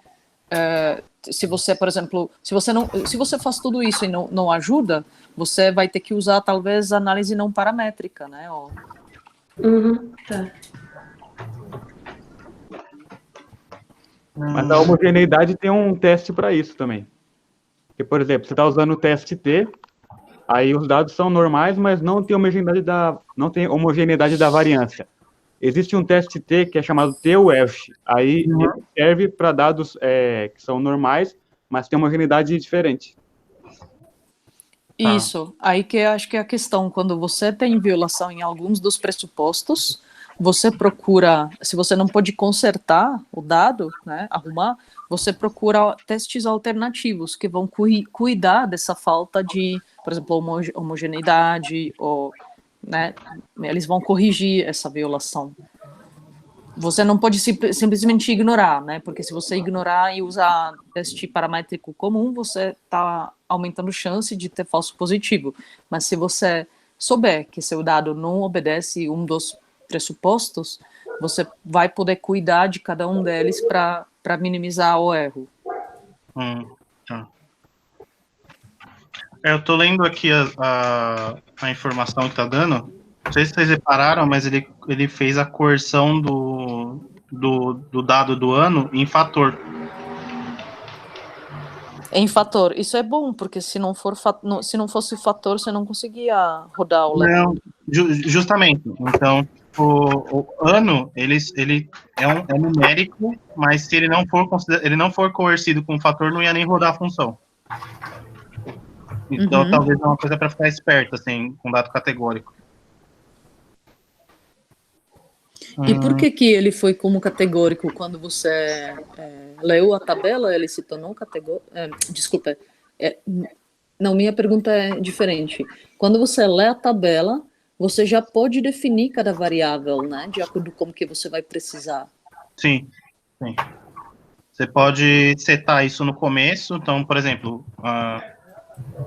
se você, por exemplo, se você faz tudo isso e não ajuda, você vai ter que usar, talvez, análise não paramétrica, né? Tá. Mas a homogeneidade tem um teste para isso também. Porque, por exemplo, você está usando o teste T, aí os dados são normais, mas não tem homogeneidade da variância. Existe um teste T que é chamado T-WELSH. Aí ele serve para dados que são normais, mas tem homogeneidade diferente. Isso. Aí que eu acho que é a questão. Quando você tem violação em alguns dos pressupostos, você procura, se você não pode consertar o dado, né, arrumar, você procura testes alternativos que vão cuidar dessa falta de, por exemplo, homogeneidade, ou, né, eles vão corrigir essa violação. Você não pode simplesmente ignorar, né, porque se você ignorar e usar teste paramétrico comum, você está aumentando a chance de ter falso positivo. Mas se você souber que seu dado não obedece um dos pressupostos, você vai poder cuidar de cada um deles para minimizar o erro. Tá. Eu tô lendo aqui a informação que tá dando. Não sei se vocês repararam, mas ele fez a coerção do dado do ano em fator. Em fator. Isso é bom, porque se não fosse fator, você não conseguia rodar o level. Não, justamente. Então, o ano, ele é numérico, mas se ele não for coercido com fator, não ia nem rodar a função. Então, talvez é uma coisa para ficar esperto, assim, com dado categórico. E por que ele foi como categórico? Quando você leu a tabela, ele se tornou categórico? Desculpa. Não, minha pergunta é diferente. Quando você lê a tabela, você já pode definir cada variável, né? De acordo com o que você vai precisar. Sim. Você pode setar isso no começo. Então, por exemplo,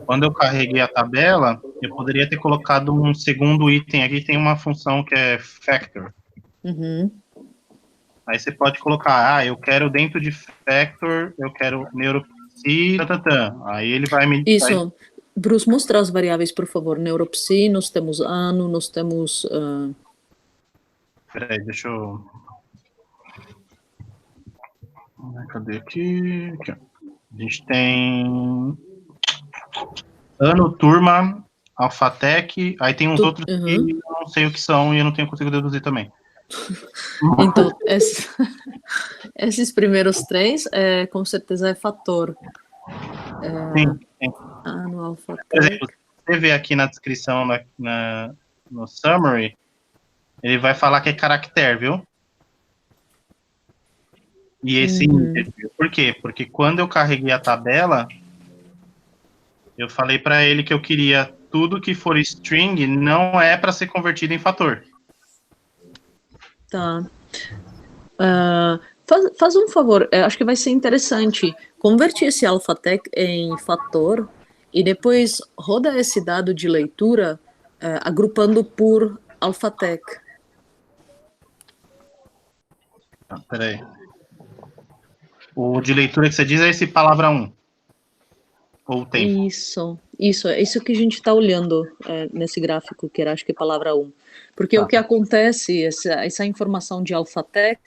quando eu carreguei a tabela, eu poderia ter colocado um segundo item. Aqui tem uma função que é factor. Aí você pode colocar, eu quero dentro de factor, eu quero neuropsi, aí ele vai me... Isso. Bruce, mostra as variáveis, por favor. Neuropsi, nós temos ano, nós temos... Peraí, deixa eu... Cadê aqui? Aqui, ó. A gente tem... Ano, turma, Alphatec, aí tem uns outros que eu não sei o que são e eu não tenho conseguido deduzir também. Então, esses primeiros três, com certeza é fator. Sim. No Alphatec. Por exemplo, se você vê aqui na descrição, no summary, ele vai falar que é caractere, viu? E esse ínteger. Por quê? Porque quando eu carreguei a tabela, eu falei para ele que eu queria tudo que for string não é para ser convertido em fator. Tá. Faz um favor, acho que vai ser interessante. Converte esse Alphatec em fator e depois roda esse dado de leitura agrupando por Alphatec. Peraí. O de leitura que você diz é esse palavra 1. Ou tempo. Isso, é isso que a gente está olhando nesse gráfico, que era, acho que, palavra 1. Porque o que acontece, essa informação de Alphatec,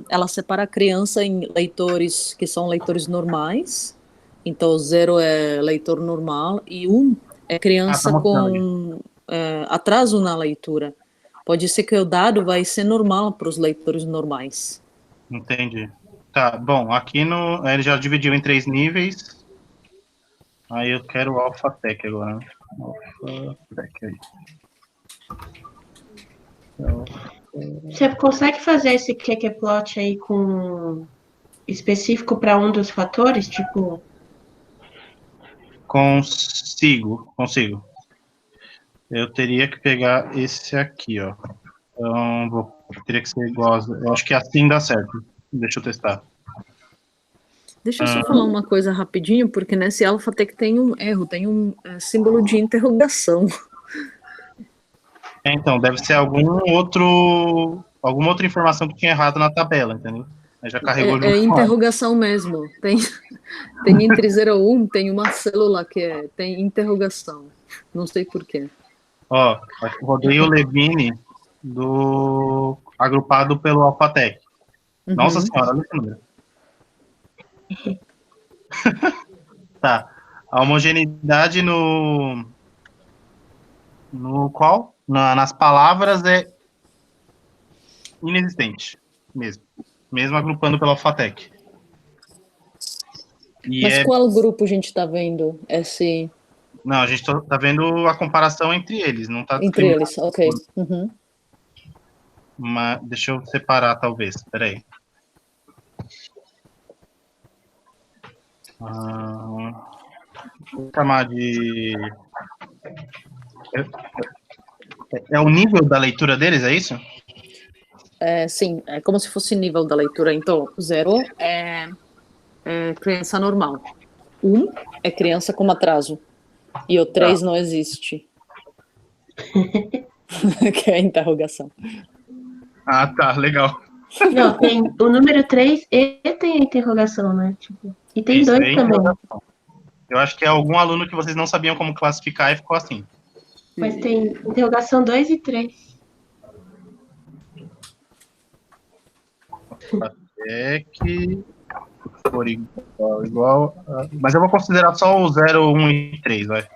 ela separa a criança em leitores que são leitores normais, então 0 é leitor normal, e 1 é criança com atraso na leitura. Pode ser que o dado vai ser normal para os leitores normais. Entendi. Tá, bom, aqui ele já dividiu em 3 níveis. Aí eu quero o Alphatec agora. Alphatec aí. Você consegue fazer esse qqplot aí com específico para um dos fatores? Tipo, Consigo. Eu teria que pegar esse aqui, ó. Então, teria que ser igual. Eu acho que assim dá certo. Deixa eu testar. Deixa eu só falar uma coisa rapidinho, porque nesse AlphaTech tem um erro, tem um símbolo de interrogação. Então, deve ser alguma outra informação que tinha errado na tabela, entendeu? Aí já carregou junto É com ela. interrogação mesmo. Tem entre 0 e 1, tem uma célula que tem interrogação. Não sei porquê. Ó, rodei o Levine agrupado pelo AlphaTech. Nossa senhora, olha esse número. Tá. A homogeneidade nas palavras é inexistente, mesmo agrupando pelo AlphaTech. Mas qual grupo a gente está vendo? Não, a gente tá vendo a comparação entre eles, não tá Entre eles, ok. Mas deixa eu separar, talvez. Espera aí. Vou chamar de... É o nível da leitura deles, é isso? Sim, é como se fosse nível da leitura. Então, 0 é criança normal. 1 é criança com atraso. E o 3 não existe. Que é a interrogação. Ah, tá, legal. Não, tem o número 3 e tem a interrogação, né? Tipo, e tem Isso, 2 também. Eu acho que é algum aluno que vocês não sabiam como classificar e ficou assim. Mas tem interrogação 2 e 3. É que for igual. Mas eu vou considerar só o 0, 1 e 3, vai.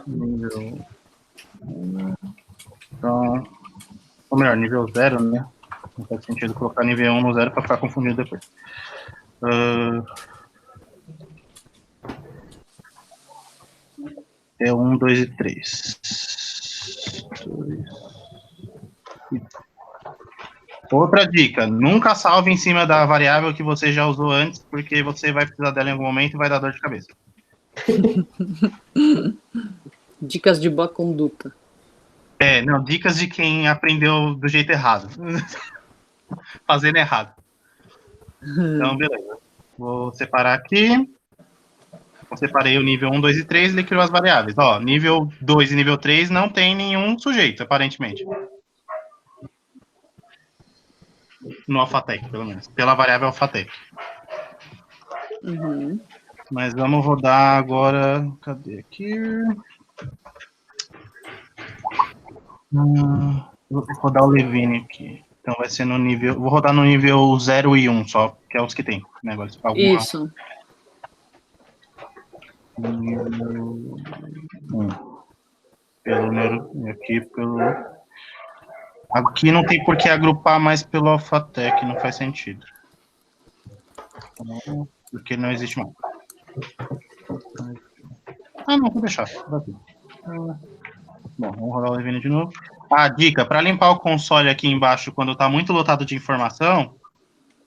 Nível. Então. Ou melhor, nível 0, né? Não faz sentido colocar nível 1 no 0 para ficar confundido depois. É 1, 2 e 3. Outra dica, nunca salve em cima da variável que você já usou antes, porque você vai precisar dela em algum momento e vai dar dor de cabeça. Dicas de boa conduta. Não, dicas de quem aprendeu do jeito errado. Fazendo errado. Então, beleza. Vou separar aqui. Eu separei o nível 1, 2 e 3 e ele criou as variáveis. Ó, nível 2 e nível 3 não tem nenhum sujeito, aparentemente. No AlphaTech, pelo menos. Pela variável AlphaTech. Mas vamos rodar agora... Cadê aqui? Vou rodar o Levine aqui. Então vai ser no nível... Vou rodar no nível 0 e 1 só, que é os que tem. Né? Isso. Nível 1. Aqui não tem por que agrupar mais pelo AlphaTech, não faz sentido. Porque não existe mais. Não, vou deixar. Bom, vamos rodar o Levine de novo. Dica, para limpar o console aqui embaixo quando está muito lotado de informação,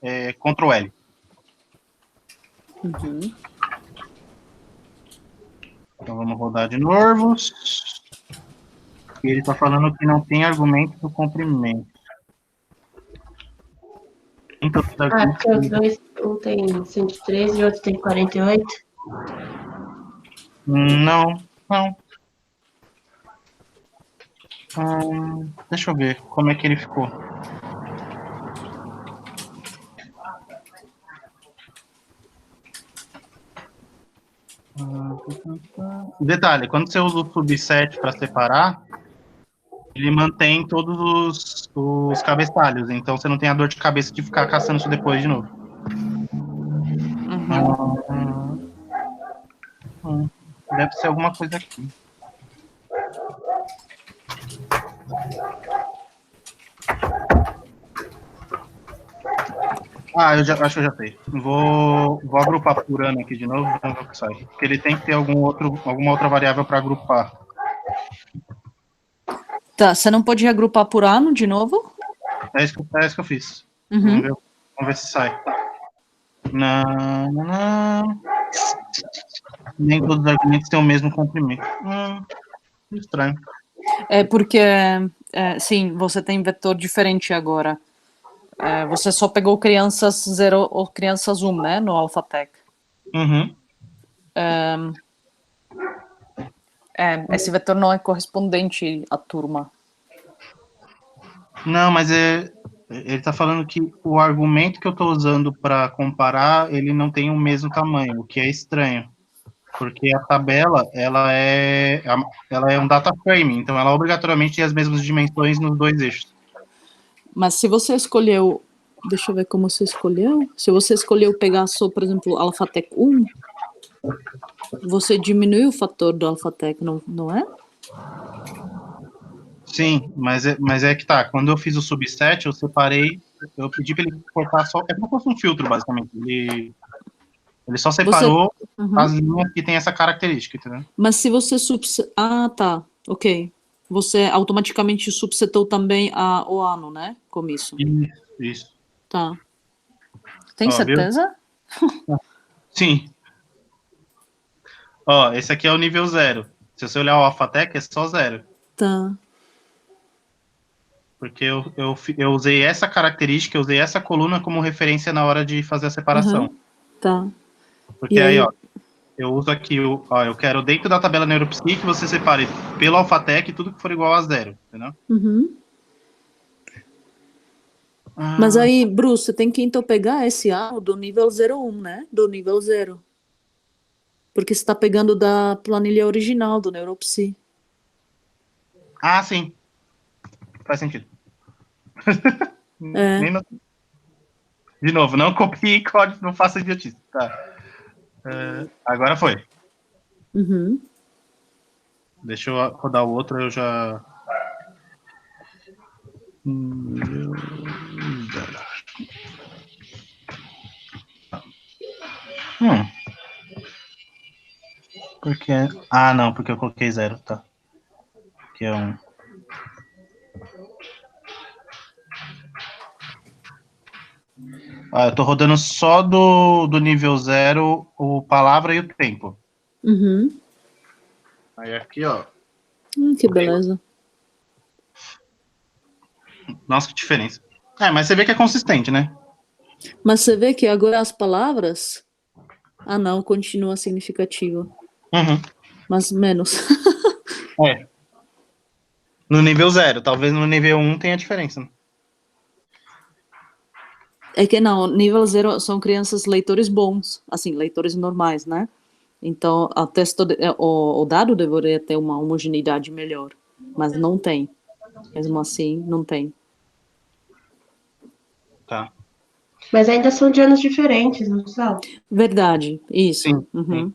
Ctrl L. Então vamos rodar de novo. E ele está falando que não tem argumento do comprimento. Então, porque os dois, um tem 113 e outro tem 48? Não. Deixa eu ver como é que ele ficou. Detalhe, quando você usa o subset para separar, ele mantém todos os cabeçalhos, então você não tem a dor de cabeça de ficar caçando isso depois de novo. Deve ser alguma coisa aqui. Acho que eu já sei. Vou agrupar por ano aqui de novo, vamos ver o que sai. Porque ele tem que ter alguma outra variável para agrupar. Tá, você não pode agrupar por ano de novo? É isso que eu fiz. Vamos ver se sai. Não, não. Nem todos os argumentos têm o mesmo comprimento. Estranho. É porque, sim, você tem vetor diferente agora. Você só pegou crianças 0 ou crianças 1, né, no AlphaTech. Uhum. Esse vetor não é correspondente à turma. Não, mas ele tá falando que o argumento que eu tô usando para comparar, ele não tem o mesmo tamanho, o que é estranho. Porque a tabela, ela é um data frame, então ela obrigatoriamente tem as mesmas dimensões nos dois eixos. Mas se você escolheu, deixa eu ver como você escolheu. Se você escolheu pegar só, por exemplo, AlphaTech 1, você diminui o fator do AlphaTech, não é? Sim, mas é que tá. Quando eu fiz o subset, eu separei, eu pedi para ele cortar só. É como se fosse um filtro, basicamente. Ele só separou as linhas que tem essa característica, entendeu? Mas se você Ah, tá. Ok. Você automaticamente subsetou também o ano, né? Com isso. Isso. Tá. Tem Ó, certeza? Sim. Ó, esse aqui é o nível 0. Se você olhar o AlphaTech, é só 0. Tá. Porque eu usei essa característica, eu usei essa coluna como referência na hora de fazer a separação. Tá. Porque aí, ó, eu uso aqui, ó, eu quero dentro da tabela NeuroPsy que você separe pelo AlphaTech tudo que for igual a 0, entendeu? Mas aí, Bruce, você tem que então pegar esse ano do nível 01, né? Do nível 0. Porque você está pegando da planilha original do NeuroPsy. Ah, sim. Faz sentido. De novo, não copie código, não faça idiotice. Tá. Agora foi. Deixa eu rodar o outro, eu já... Porque... Ah, não, porque eu coloquei 0, tá. Que é 1. Eu tô rodando só do nível 0 o palavra e o tempo. Aí aqui, ó. Que beleza. Nossa, que diferença. Mas você vê que é consistente, né? Mas você vê que agora as palavras... Ah, não, continua significativa. Mas menos. No nível 0. Talvez no nível 1 tenha diferença, né? É que não, nível 0 são crianças leitores bons, assim, leitores normais, né? Então, o dado deveria ter uma homogeneidade melhor, mas não tem. Mesmo assim, não tem. Tá. Mas ainda são de anos diferentes, não são? Verdade, isso. Sim, sim.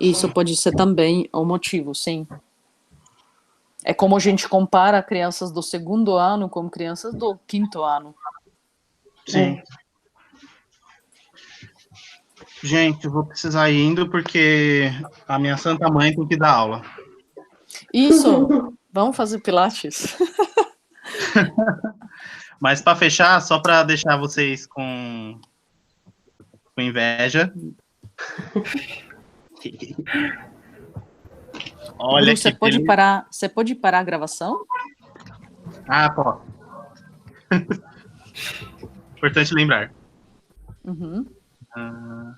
Isso pode ser também o motivo, sim. É como a gente compara crianças do 2º ano com crianças do 5º ano. Sim. Gente, eu vou precisar ir indo porque a minha santa mãe tem que dar aula. Isso! Vamos fazer pilates. Mas para fechar, só para deixar vocês com inveja. Olha, Bruce, você pode parar a gravação? Pô. Importante lembrar.